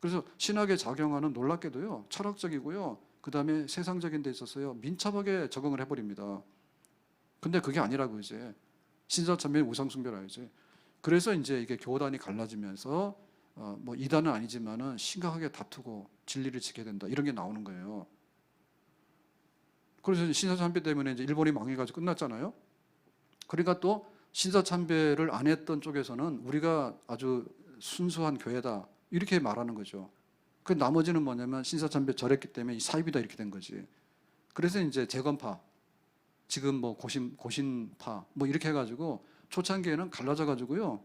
그래서 신학에 작용하는, 놀랍게도요, 철학적이고요, 그 다음에 세상적인 데 있어서요 민첩하게 적응을 해버립니다. 근데 그게 아니라고 이제 신사참배 우상숭배라 이제. 그래서 이제 이게 교단이 갈라지면서 뭐 이단은 아니지만은 심각하게 다투고 진리를 지켜야 된다 이런 게 나오는 거예요. 그래서 신사참배 때문에 이제 일본이 망해가지고 끝났잖아요. 그러니까 또 신사참배를 안 했던 쪽에서는 우리가 아주 순수한 교회다 이렇게 말하는 거죠. 그 나머지는 뭐냐면 신사참배 절했기 때문에 이 사입이다 이렇게 된 거지. 그래서 이제 재건파, 지금 뭐 고신파 뭐 이렇게 해가지고 초창기에는 갈라져 가지고요,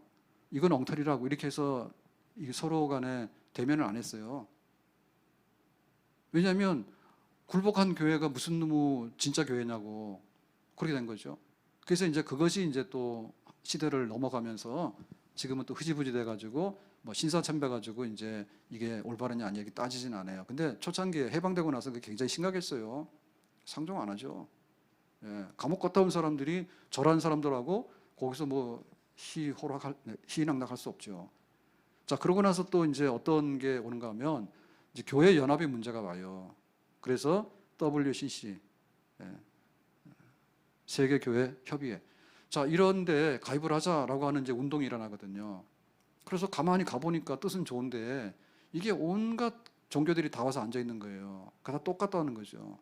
이건 엉터리라고 이렇게 해서 서로 간에 대면을 안 했어요. 왜냐하면 굴복한 교회가 무슨 놈의 진짜 교회냐고 그렇게 된 거죠. 그래서 이제 그것이 이제 또 시대를 넘어가면서 지금은 또 흐지부지 돼가지고 뭐 신사참배 가지고 이제 이게 올바르냐 아니냐 이게 따지진 않아요. 근데 초창기에 해방되고 나서 그게 굉장히 심각했어요. 상종 안 하죠. 감옥 갔다 온 사람들이 절한 사람들하고 거기서 뭐 희낙락할 수 없죠. 자, 그러고 나서 또 이제 어떤 게 오는가 하면 이제 교회 연합의 문제가 와요. 그래서 WCC, 세계교회협의회. 자, 이런데 가입을 하자라고 하는 이제 운동이 일어나거든요. 그래서 가만히 가보니까 뜻은 좋은데 이게 온갖 종교들이 다 와서 앉아 있는 거예요. 다 똑같다는 거죠.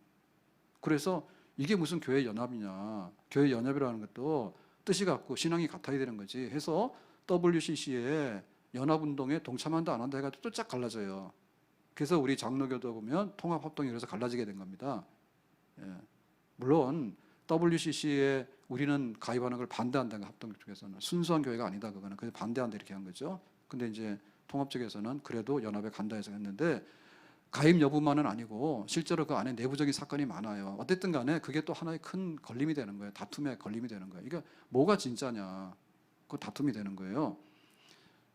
그래서 이게 무슨 교회 연합이냐. 교회 연합이라는 것도 뜻이 같고 신앙이 같아야 되는 거지. 해서 WCC에 연합운동에 동참한다 안 한다 해가지고 또 쫙 갈라져요. 그래서 우리 장로교도 보면 통합합동이 그래서 갈라지게 된 겁니다. 예. 물론 WCC에 우리는 가입하는 걸 반대한다는 합동 쪽에서는 순수한 교회가 아니다 그거는 그래서 반대한다 이렇게 한 거죠. 근데 이제 통합 쪽에서는 그래도 연합에 간다 해서 했는데 가입 여부만은 아니고 실제로 그 안에 내부적인 사건이 많아요. 어쨌든 간에 그게 또 하나의 큰 걸림이 되는 거예요. 다툼의 걸림이 되는 거예요. 이게 뭐가 진짜냐 그 다툼이 되는 거예요.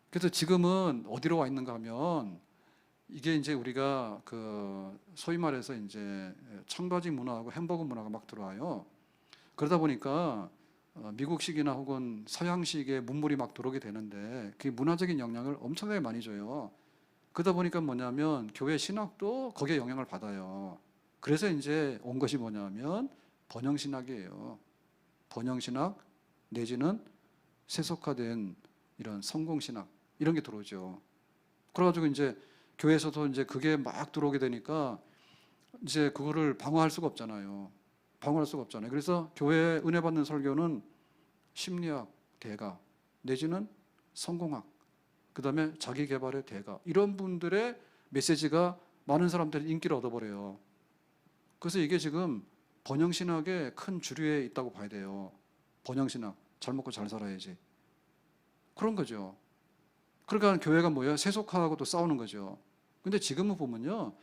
그래서 지금은 어디로 와 있는가 하면 이게 이제 우리가 그 소위 말해서 이제 청바지 문화하고 햄버거 문화가 막 들어와요. 그러다 보니까 미국식이나 혹은 서양식의 문물이 막 들어오게 되는데 그게 문화적인 영향을 엄청나게 많이 줘요. 그러다 보니까 뭐냐면 교회 신학도 거기에 영향을 받아요. 그래서 이제 온 것이 뭐냐면 번영신학이에요. 번영신학 내지는 세속화된 이런 성공신학 이런 게 들어오죠. 그래가지고 이제 교회에서도 이제 그게 막 들어오게 되니까 이제 그거를 방어할 수가 없잖아요. 방어할 수가 없잖아요. 그래서 교회 은혜 받는 설교는 심리학 대가 내지는 성공학 그다음에 자기 개발의 대가 이런 분들의 메시지가 많은 사람들이 인기를 얻어버려요. 그래서 이게 지금 번영신학의 큰 주류에 있다고 봐야 돼요. 번영신학 잘 먹고 잘 살아야지 그런 거죠. 그러니까 교회가 뭐예요? 세속화하고도 싸우는 거죠. 근데 지금은 보면요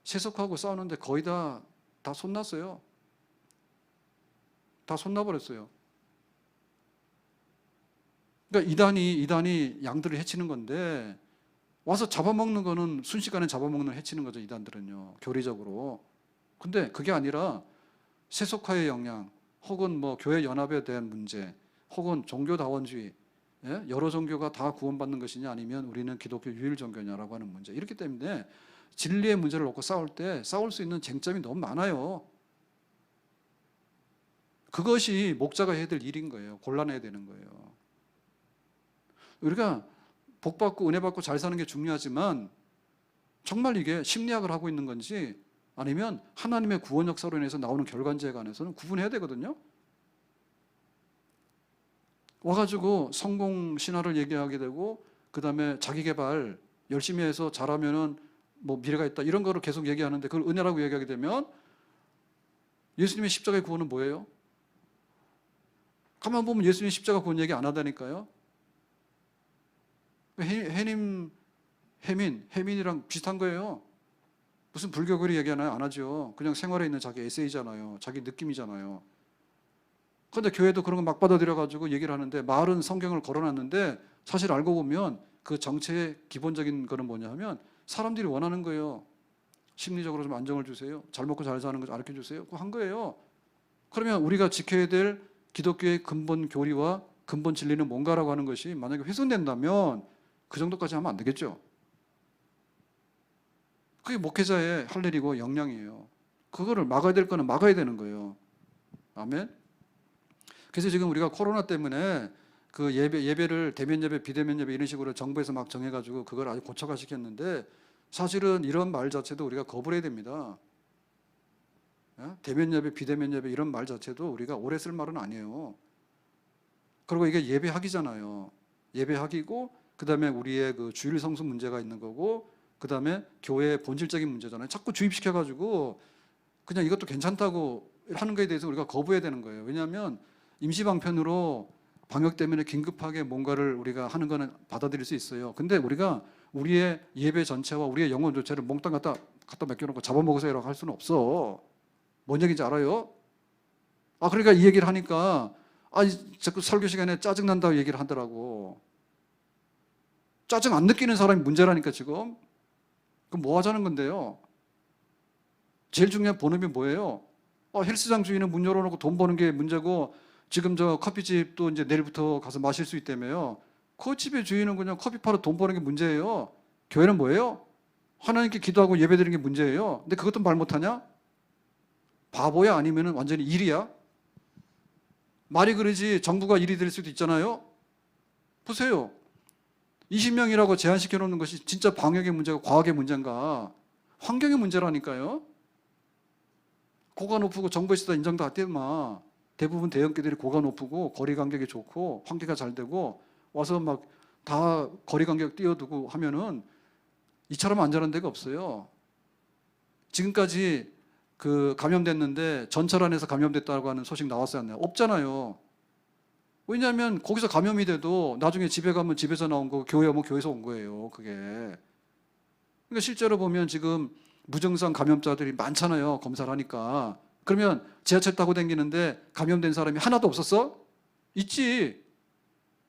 세속화하고 싸우는데 거의 다 손났어요. 다 손나버렸어요. 그러니까 이단이 양들을 해치는 건데 와서 잡아먹는 거는 순식간에 잡아먹는 해치는 거죠. 이단들은요 교리적으로. 근데 그게 아니라 세속화의 영향 혹은 뭐 교회 연합에 대한 문제 혹은 종교다원주의 여러 종교가 다 구원받는 것이냐 아니면 우리는 기독교 유일 종교냐라고 하는 문제 이렇기 때문에 진리의 문제를 놓고 싸울 때 싸울 수 있는 쟁점이 너무 많아요. 그것이 목자가 해야 될 일인 거예요. 곤란해야 되는 거예요. 우리가 복받고 은혜받고 잘 사는 게 중요하지만 정말 이게 심리학을 하고 있는 건지 아니면 하나님의 구원 역사로 인해서 나오는 결과인지에 관해서는 구분해야 되거든요. 와가지고 성공 신화를 얘기하게 되고 그 다음에 자기 개발 열심히 해서 잘하면은 뭐 미래가 있다 이런 거를 계속 얘기하는데 그걸 은혜라고 얘기하게 되면 예수님의 십자가의 구원은 뭐예요? 가만 보면 예수님 십자가 구원 얘기 안 하다니까요. 해민이랑 비슷한 거예요. 무슨 불교글이 얘기하나요? 안 하죠. 그냥 생활에 있는 자기 에세이잖아요. 자기 느낌이잖아요. 그런데 교회도 그런 거 막 받아들여가지고 얘기를 하는데 말은 성경을 걸어놨는데 사실 알고 보면 그 정체의 기본적인 거는 뭐냐 하면 사람들이 원하는 거예요. 심리적으로 좀 안정을 주세요. 잘 먹고 잘 사는 거 가르쳐 주세요. 그거 한 거예요. 그러면 우리가 지켜야 될 기독교의 근본 교리와 근본 진리는 뭔가라고 하는 것이 만약에 훼손된다면 그 정도까지 하면 안 되겠죠. 그게 목회자의 할 일이고 역량이에요. 그거를 막아야 될 거는 막아야 되는 거예요. 아멘. 그래서 지금 우리가 코로나 때문에 그 예배를 대면 예배, 비대면 예배 이런 식으로 정부에서 막 정해가지고 그걸 아주 고착화시켰는데 사실은 이런 말 자체도 우리가 거부해야 됩니다. 대면 예배, 비대면 예배 이런 말 자체도 우리가 오래 쓸 말은 아니에요. 그리고 이게 예배학이잖아요. 예배학이고 그 다음에 우리의 그 주일 성수 문제가 있는 거고 그 다음에 교회의 본질적인 문제잖아요. 자꾸 주입시켜가지고 그냥 이것도 괜찮다고 하는 거에 대해서 우리가 거부해야 되는 거예요. 왜냐하면 임시방편으로 방역 때문에 긴급하게 뭔가를 우리가 하는 거는 받아들일 수 있어요. 근데 우리가 우리의 예배 전체와 우리의 영혼 전체를 몽땅 갖다 맡겨놓고 잡아먹으세요라고 할 수는 없어. 뭔 얘기인지 알아요? 그러니까 이 얘기를 하니까 자꾸 설교 시간에 짜증난다고 얘기를 하더라고. 짜증 안 느끼는 사람이 문제라니까 지금. 그럼 뭐 하자는 건데요? 제일 중요한 본업이 뭐예요? 헬스장 주인은 문 열어놓고 돈 버는 게 문제고 지금 저 커피집도 이제 내일부터 가서 마실 수 있다며요. 그 집의 주인은 그냥 커피 팔아 돈 버는 게 문제예요. 교회는 뭐예요? 하나님께 기도하고 예배드리는 게 문제예요. 근데 그것도 말 못하냐? 바보야 아니면 완전히 일이야? 말이 그러지 정부가 일이 될 수도 있잖아요. 보세요. 20명이라고 제한시켜 놓는 것이 진짜 방역의 문제가 과학의 문제인가? 환경의 문제라니까요. 고가 높고 정부에서 인정도 안 되마. 대부분 대형교들이 고가 높고 거리 간격이 좋고 환기가 잘 되고 와서 막 다 거리 간격 띄워두고 하면은 이처럼 안전한 데가 없어요. 지금까지 그 감염됐는데 전철안에서 감염됐다고 하는 소식 나왔어요, 안 나요? 없잖아요. 왜냐하면 거기서 감염이 돼도 나중에 집에 가면 집에서 나온 거, 교회 오면 교회에서 온 거예요, 그게. 그러니까 실제로 보면 지금 무증상 감염자들이 많잖아요, 검사를 하니까. 그러면 지하철 타고 다니는데 감염된 사람이 하나도 없었어? 있지.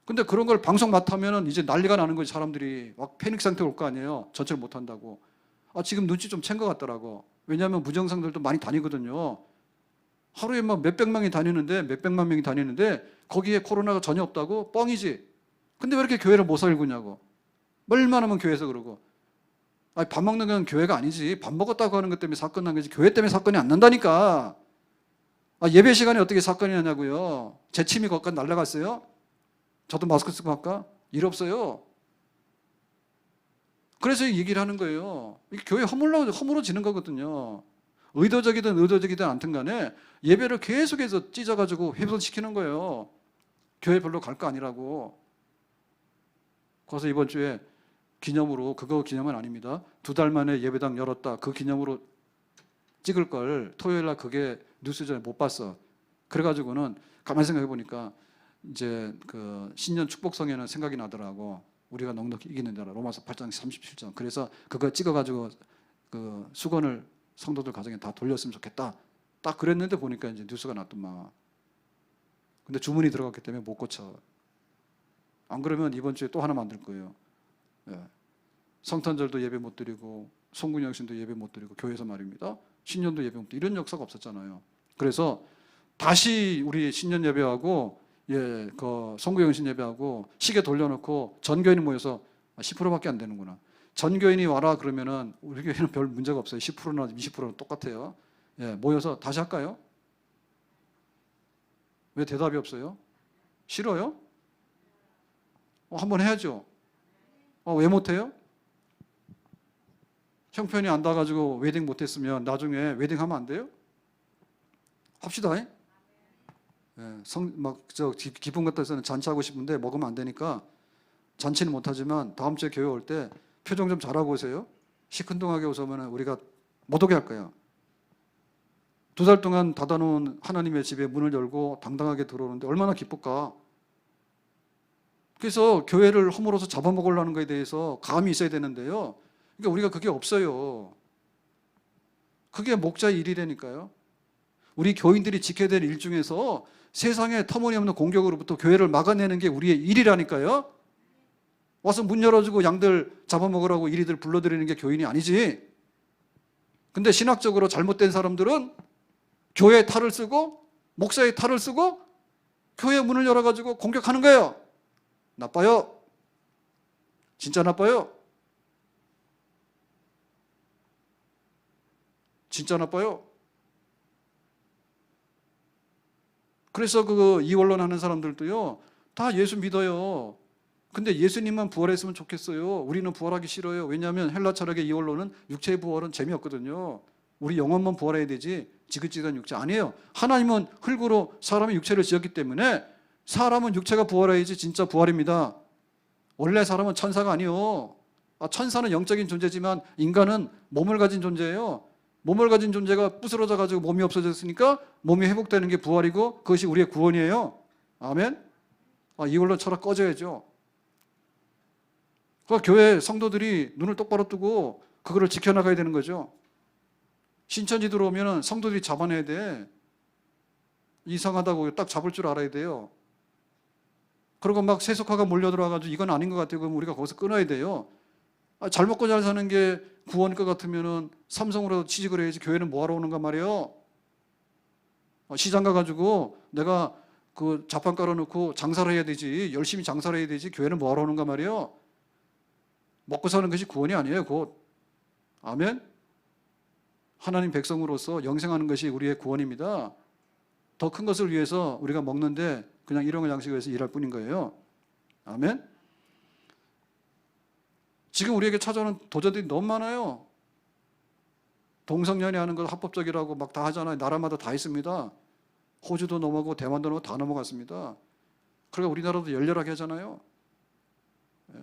근데 그런 걸 방송 맡으면 이제 난리가 나는 거지. 사람들이 막 패닉 상태 올 거 아니에요. 전철 못 탄다고. 지금 눈치 좀 챈 것 같더라고. 왜냐하면 무증상들도 많이 다니거든요. 하루에 막 몇백 명이 다니는데, 몇백만 명이 다니는데 거기에 코로나가 전혀 없다고? 뻥이지. 근데 왜 이렇게 교회를 못 살구냐고. 얼마나 하면 교회에서 그러고. 밥 먹는 건 교회가 아니지. 밥 먹었다고 하는 것 때문에 사건 난 거지. 교회 때문에 사건이 안 난다니까. 예배 시간에 어떻게 사건이 나냐고요. 제 침이 거기까지 날아갔어요. 저도 마스크 쓰고 할까? 일 없어요. 그래서 얘기를 하는 거예요. 이게 교회 허물어지는 거거든요. 의도적이든 의도적이든 않든 간에 예배를 계속해서 찢어가지고 훼손시키는 거예요. 교회 별로 갈 거 아니라고. 그래서 이번 주에 기념으로, 그거 기념은 아닙니다. 2달 만에 예배당 열었다. 그 기념으로 찍을 걸 토요일 날 그게 뉴스전에 못 봤어. 그래가지고는 가만히 생각해 보니까 이제 그 신년 축복성에는 생각이 나더라고. 우리가 넉넉히 이기는 자라. 로마서 8장 37절. 그래서 그거 찍어가지고 그 수건을 성도들 가정에 다 돌렸으면 좋겠다. 딱 그랬는데 보니까 이제 뉴스가 났더만. 근데 주문이 들어갔기 때문에 못 고쳐. 안 그러면 이번 주에 또 하나 만들 거예요. 예. 성탄절도 예배 못 드리고 송구영신도 예배 못 드리고 교회에서 말입니다. 신년도 예배 못 드리고 이런 역사가 없었잖아요. 그래서 다시 우리 신년 예배하고 그 송구영신 예배하고 시계 돌려놓고 전 교인이 모여서 10%밖에 안 되는구나. 전 교인이 와라 그러면은 우리 교회는 별 문제가 없어요. 10%나 20%는 똑같아요. 모여서 다시 할까요? 왜 대답이 없어요? 싫어요? 한번 해야죠. 왜 못해요? 형편이 안 닿아가지고 웨딩 못했으면 나중에 웨딩 하면 안 돼요? 합시다. 기쁜 것들에서는 잔치하고 싶은데 먹으면 안 되니까 잔치는 못하지만 다음 주에 교회 올 때 표정 좀 잘하고 오세요. 시큰둥하게 오시면 우리가 못 오게 할 거예요. 2달 동안 닫아놓은 하나님의 집에 문을 열고 당당하게 들어오는데 얼마나 기쁠까. 그래서 교회를 허물어서 잡아먹으려는 것에 대해서 감이 있어야 되는데요. 그러니까 우리가 그게 없어요. 그게 목자의 일이라니까요. 우리 교인들이 지켜야 될 일 중에서 세상의 터무니없는 공격으로부터 교회를 막아내는 게 우리의 일이라니까요. 와서 문 열어주고 양들 잡아먹으라고 이리들 불러들이는 게 교인이 아니지. 근데 신학적으로 잘못된 사람들은 교회의 탈을 쓰고 목사의 탈을 쓰고 교회 문을 열어가지고 공격하는 거예요. 나빠요. 진짜 나빠요. 진짜 나빠요. 그래서 그 이원론 하는 사람들도요, 다 예수 믿어요. 근데 예수님만 부활했으면 좋겠어요. 우리는 부활하기 싫어요. 왜냐하면 헬라 철학의 이원론은 육체의 부활은 재미없거든요. 우리 영혼만 부활해야 되지 지긋지긋한 육체 아니에요. 하나님은 흙으로 사람의 육체를 지었기 때문에 사람은 육체가 부활해야지 진짜 부활입니다. 원래 사람은 천사가 아니에요. 천사는 영적인 존재지만 인간은 몸을 가진 존재예요. 몸을 가진 존재가 부스러져 가지고 몸이 없어졌으니까 몸이 회복되는 게 부활이고 그것이 우리의 구원이에요. 아멘. 이걸로 철학 꺼져야죠. 그 교회 성도들이 눈을 똑바로 뜨고 그거를 지켜나가야 되는 거죠. 신천지 들어오면 성도들이 잡아내야 돼. 이상하다고 딱 잡을 줄 알아야 돼요. 그리고 막 세속화가 몰려들어가지고 이건 아닌 것 같아요. 그럼 우리가 거기서 끊어야 돼요. 잘 먹고 잘 사는 게 구원일 것 같으면은 삼성으로 취직을 해야지 교회는 뭐하러 오는가 말이에요. 시장 가가지고 내가 그 자판 깔아놓고 장사를 해야 되지. 열심히 장사를 해야 되지. 교회는 뭐하러 오는가 말이에요. 먹고 사는 것이 구원이 아니에요. 곧. 아멘. 하나님 백성으로서 영생하는 것이 우리의 구원입니다. 더 큰 것을 위해서 우리가 먹는데 그냥 일용할 양식을 위해서 일할 뿐인 거예요. 아멘. 지금 우리에게 찾아오는 도전들이 너무 많아요. 동성연애하는 걸 합법적이라고 막 다 하잖아요. 나라마다 다 있습니다. 호주도 넘어가고 대만도 넘어가고 다 넘어갔습니다. 그러니까 우리나라도 열렬하게 하잖아요. 예?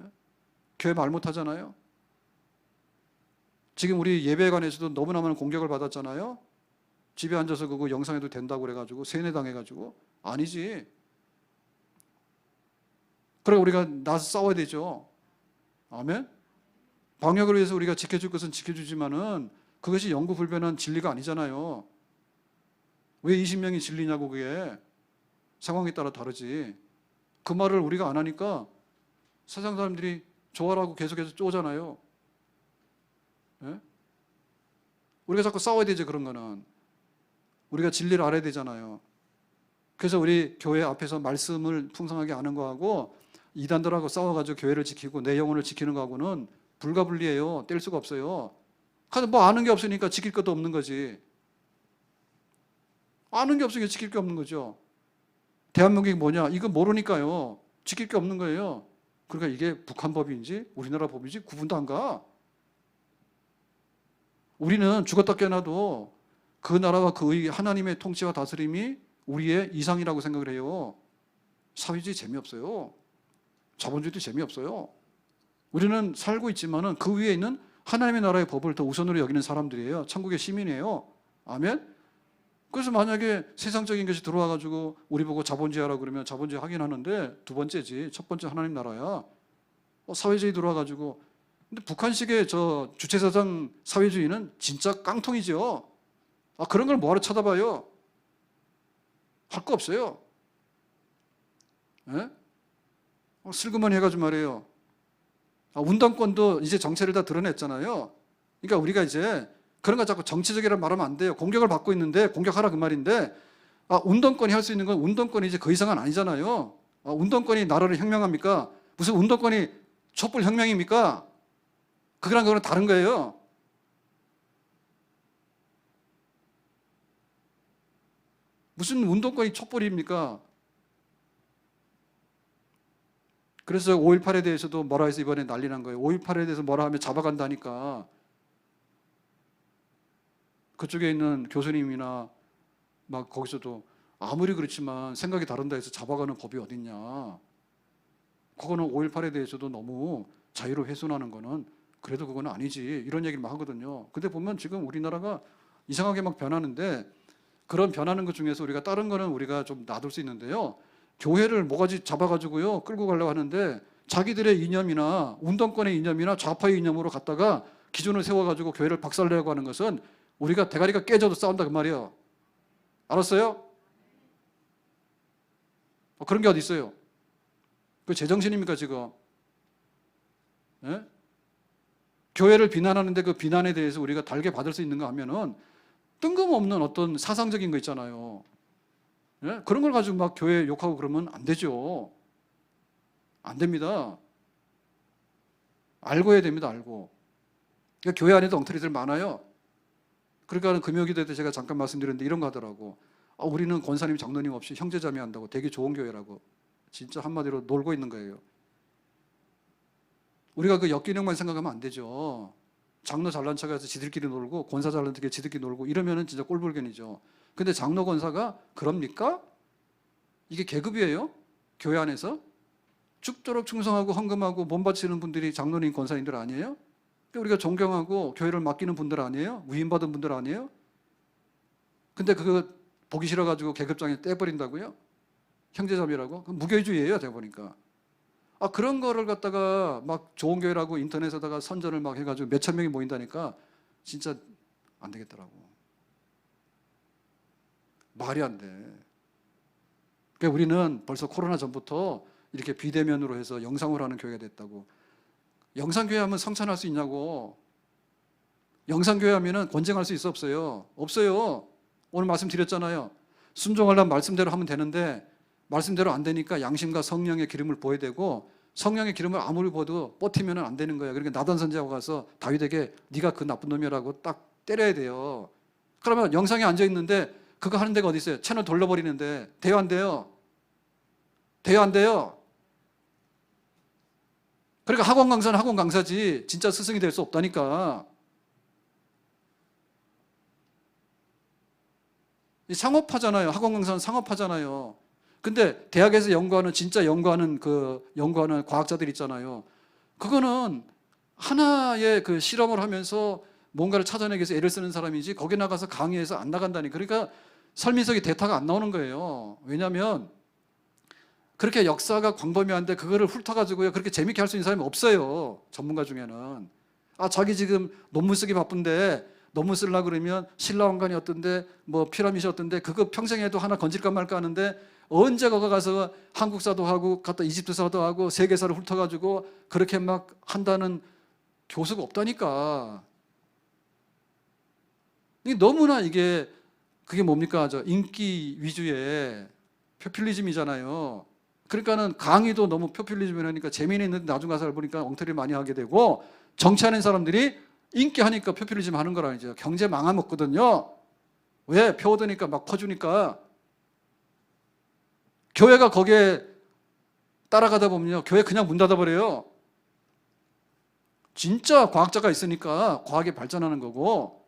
교회 말 못하잖아요. 지금 우리 예배관에서도 너무나 많은 공격을 받았잖아요. 집에 앉아서 그거 영상해도 된다고 그래가지고 세뇌당해가지고. 아니지. 그래 우리가 나서 싸워야 되죠. 아멘. 방역을 위해서 우리가 지켜줄 것은 지켜주지만은 그것이 영구불변한 진리가 아니잖아요. 왜 20명이 진리냐고. 그게 상황에 따라 다르지. 그 말을 우리가 안 하니까 세상 사람들이 좋아라고 계속해서 쪼잖아요. 예? 우리가 자꾸 싸워야 되죠. 그런 거는 우리가 진리를 알아야 되잖아요. 그래서 우리 교회 앞에서 말씀을 풍성하게 아는 거하고 이단들하고 싸워가지고 교회를 지키고 내 영혼을 지키는 거하고는 불가분리해요. 뗄 수가 없어요. 뭐 아는 게 없으니까 지킬 것도 없는 거지. 아는 게 없으니까 지킬 게 없는 거죠. 대한민국이 뭐냐? 이거 모르니까요. 지킬 게 없는 거예요. 그러니까 이게 북한 법인지 우리나라 법인지 구분도 안 가. 우리는 죽었다 깨어나도 그 나라와 그 하나님의 통치와 다스림이 우리의 이상이라고 생각을 해요. 사회주의 재미없어요. 자본주의도 재미없어요. 우리는 살고 있지만은 그 위에 있는 하나님의 나라의 법을 더 우선으로 여기는 사람들이에요. 천국의 시민이에요. 아멘. 그래서 만약에 세상적인 것이 들어와가지고 우리 보고 자본주의하라고 그러면 자본주의 하긴 하는데 두 번째지. 첫 번째 하나님 나라야. 사회주의 들어와가지고. 근데 북한식의 저 주체사상 사회주의는 진짜 깡통이죠. 그런 걸 뭐하러 쳐다봐요? 할 거 없어요. 예? 슬그머니 해가지고 말이에요. 운동권도 이제 정체를 다 드러냈잖아요. 그러니까 우리가 이제 그런 거 자꾸 정치적이라는 말하면 안 돼요. 공격을 받고 있는데 공격하라 그 말인데 운동권이 할 수 있는 건 운동권이 이제 그 이상은 아니잖아요. 운동권이 나라를 혁명합니까? 무슨 운동권이 촛불 혁명입니까? 그거랑 그거는 다른 거예요. 무슨 운동권이 촛불입니까? 그래서 5.18에 대해서도 뭐라 해서 이번에 난리 난 거예요. 5.18에 대해서 뭐라 하면 잡아간다니까. 그쪽에 있는 교수님이나 막 거기서도 아무리 그렇지만 생각이 다른다 해서 잡아가는 법이 어딨냐. 그거는 5.18에 대해서도 너무 자유로 훼손하는 거는 그래도 그건 아니지. 이런 얘기를 막 하거든요. 근데 보면 지금 우리나라가 이상하게 막 변하는데 그런 변하는 것 중에서 우리가 다른 거는 우리가 좀 놔둘 수 있는데요. 교회를 뭐가지 잡아가지고요 끌고 가려고 하는데 자기들의 이념이나 운동권의 이념이나 좌파의 이념으로 갖다가 기준을 세워가지고 교회를 박살내려고 하는 것은 우리가 대가리가 깨져도 싸운다 그 말이에요. 알았어요? 그런 게 어디 있어요? 그 제정신입니까 지금? 예? 교회를 비난하는데 그 비난에 대해서 우리가 달게 받을 수 있는가 하면은 뜬금없는 어떤 사상적인 거 있잖아요. 예? 그런 걸 가지고 막 교회 욕하고 그러면 안 되죠. 안 됩니다. 알고 해야 됩니다. 알고. 그러니까 교회 안에도 엉터리들 많아요. 그러니까 금요기도 때 제가 잠깐 말씀드렸는데 이런 거 하더라고. 우리는 권사님 장로님 없이 형제자매 한다고 되게 좋은 교회라고. 진짜 한마디로 놀고 있는 거예요. 우리가 그 역기능만 생각하면 안 되죠. 장로 잘난 척해서 지들끼리 놀고 권사 잘난 척해 지들끼리 놀고 이러면은 진짜 꼴불견이죠. 근데 장로 권사가 그럽니까? 이게 계급이에요? 교회 안에서? 죽도록 충성하고 헌금하고 몸 바치는 분들이 장로님 권사님들 아니에요? 우리가 존경하고 교회를 맡기는 분들 아니에요? 위임받은 분들 아니에요? 근데 그거 보기 싫어가지고 계급장에 떼버린다고요? 형제자매라고? 그건 무교회주의예요, 제가 보니까. 그런 거를 갖다가 막 좋은 교회라고 인터넷에다가 선전을 막 해가지고 몇천 명이 모인다니까 진짜 안 되겠더라고. 말이 안 돼. 그러니까 우리는 벌써 코로나 전부터 이렇게 비대면으로 해서 영상으로 하는 교회가 됐다고. 영상교회 하면 성찬할 수 있냐고. 영상교회 하면은 권쟁할 수 있어 없어요? 없어요. 오늘 말씀드렸잖아요. 순종하려면 말씀대로 하면 되는데 말씀대로 안 되니까 양심과 성령의 기름을 부어야 되고 성령의 기름을 아무리 부어도 버티면 안 되는 거예요. 그러니까 나단 선지자가 가서 다윗에게 네가 그 나쁜 놈이라고 딱 때려야 돼요. 그러면 영상에 앉아 있는데 그거 하는 데가 어디 있어요? 채널 돌려버리는데. 돼요, 안 돼요? 돼요, 안 돼요? 그러니까 학원 강사는 학원 강사지 진짜 스승이 될 수 없다니까. 이 상업화잖아요. 학원 강사는 상업화잖아요. 근데 대학에서 연구하는 진짜 연구하는 과학자들 있잖아요. 그거는 하나의 그 실험을 하면서 뭔가를 찾아내기 위해서 애를 쓰는 사람이지 거기 나가서 강의해서 안 나간다니. 그러니까 설민석이 대타가 안 나오는 거예요. 왜냐하면 그렇게 역사가 광범위한데 그거를 훑어가지고요 그렇게 재밌게 할 수 있는 사람이 없어요. 전문가 중에는. 아, 자기 지금 논문 쓰기 바쁜데 논문 쓰려고 그러면 신라왕관이 어떤데 뭐 피라미드 어떤데 그거 평생 해도 하나 건질까 말까 하는데 언제 거기 가서 한국사도 하고 갔다 이집트사도 하고 세계사를 훑어가지고 그렇게 막 한다는 교수가 없다니까. 이게 너무나 이게 그게 뭡니까? 저 인기 위주의 포퓰리즘이잖아요. 그러니까는 강의도 너무 포퓰리즘이라니까 재미있는데 나중 가서 보니까 엉터리 많이 하게 되고 정치하는 사람들이 인기하니까 포퓰리즘 하는 거라니죠. 경제 망아먹거든요. 왜? 표 얻으니까 막 퍼주니까. 교회가 거기에 따라가다 보면요 교회 그냥 문 닫아버려요. 진짜 과학자가 있으니까 과학이 발전하는 거고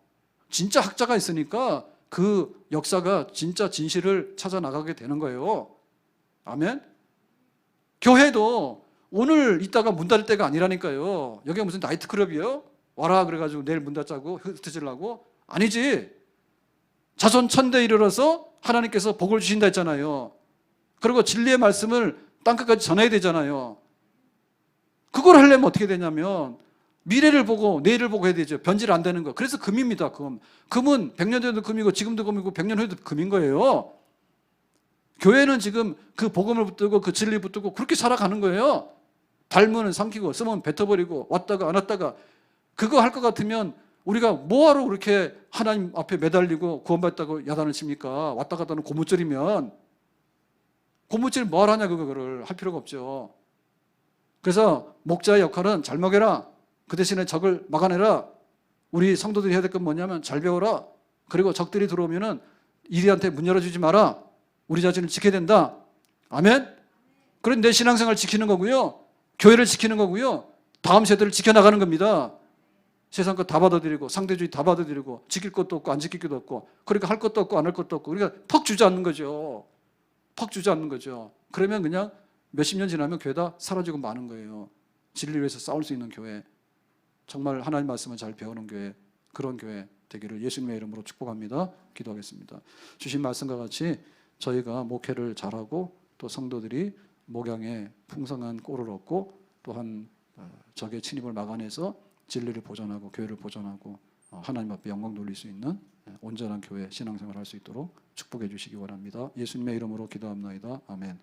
진짜 학자가 있으니까 그 역사가 진짜 진실을 찾아 나가게 되는 거예요. 아멘? 교회도 오늘 있다가 문 닫을 때가 아니라니까요. 여기가 무슨 나이트클럽이에요? 와라 그래가지고 내일 문 닫자고 흩어지려고? 아니지. 자손 천대에 이르러서 하나님께서 복을 주신다 했잖아요. 그리고 진리의 말씀을 땅끝까지 전해야 되잖아요. 그걸 하려면 어떻게 되냐면 미래를 보고 내일을 보고 해야 되죠. 변질 안 되는 거. 그래서 금입니다. 금. 금은 100년 전에도 금이고 지금도 금이고 100년 후에도 금인 거예요. 교회는 지금 그 복음을 붙들고 그 진리 붙들고 그렇게 살아가는 거예요. 닮으면 삼키고 쓰면 뱉어버리고 왔다가 안 왔다가 그거 할 것 같으면 우리가 뭐하러 그렇게 하나님 앞에 매달리고 구원받았다고 야단을 칩니까? 왔다 갔다 하는 고무줄이면 고무줄 뭘 하냐 그거를 할 필요가 없죠. 그래서 목자의 역할은 잘 먹여라. 그 대신에 적을 막아내라. 우리 성도들이 해야 될 건 뭐냐면 잘 배워라. 그리고 적들이 들어오면은 이리한테 문 열어주지 마라. 우리 자신을 지켜야 된다. 아멘? 그런 내 신앙생활을 지키는 거고요. 교회를 지키는 거고요. 다음 세대를 지켜나가는 겁니다. 세상 것 다 받아들이고 상대주의 다 받아들이고 지킬 것도 없고 안 지킬 것도 없고 그러니까 할 것도 없고 안 할 것도 없고 그러니까 퍽 주저앉는 거죠. 퍽 주저앉는 거죠. 그러면 그냥 몇십 년 지나면 교회 다 사라지고 마는 거예요. 진리를 위해서 싸울 수 있는 교회, 정말 하나님 말씀을 잘 배우는 교회, 그런 교회 되기를 예수님의 이름으로 축복합니다. 기도하겠습니다. 주신 말씀과 같이 저희가 목회를 잘하고 또 성도들이 목양에 풍성한 꼴을 얻고 또한 적의 침입을 막아내서 진리를 보존하고 교회를 보존하고 하나님 앞에 영광 돌릴 수 있는 온전한 교회 신앙생활을 할 수 있도록 축복해 주시기 원합니다. 예수님의 이름으로 기도합나이다. 아멘.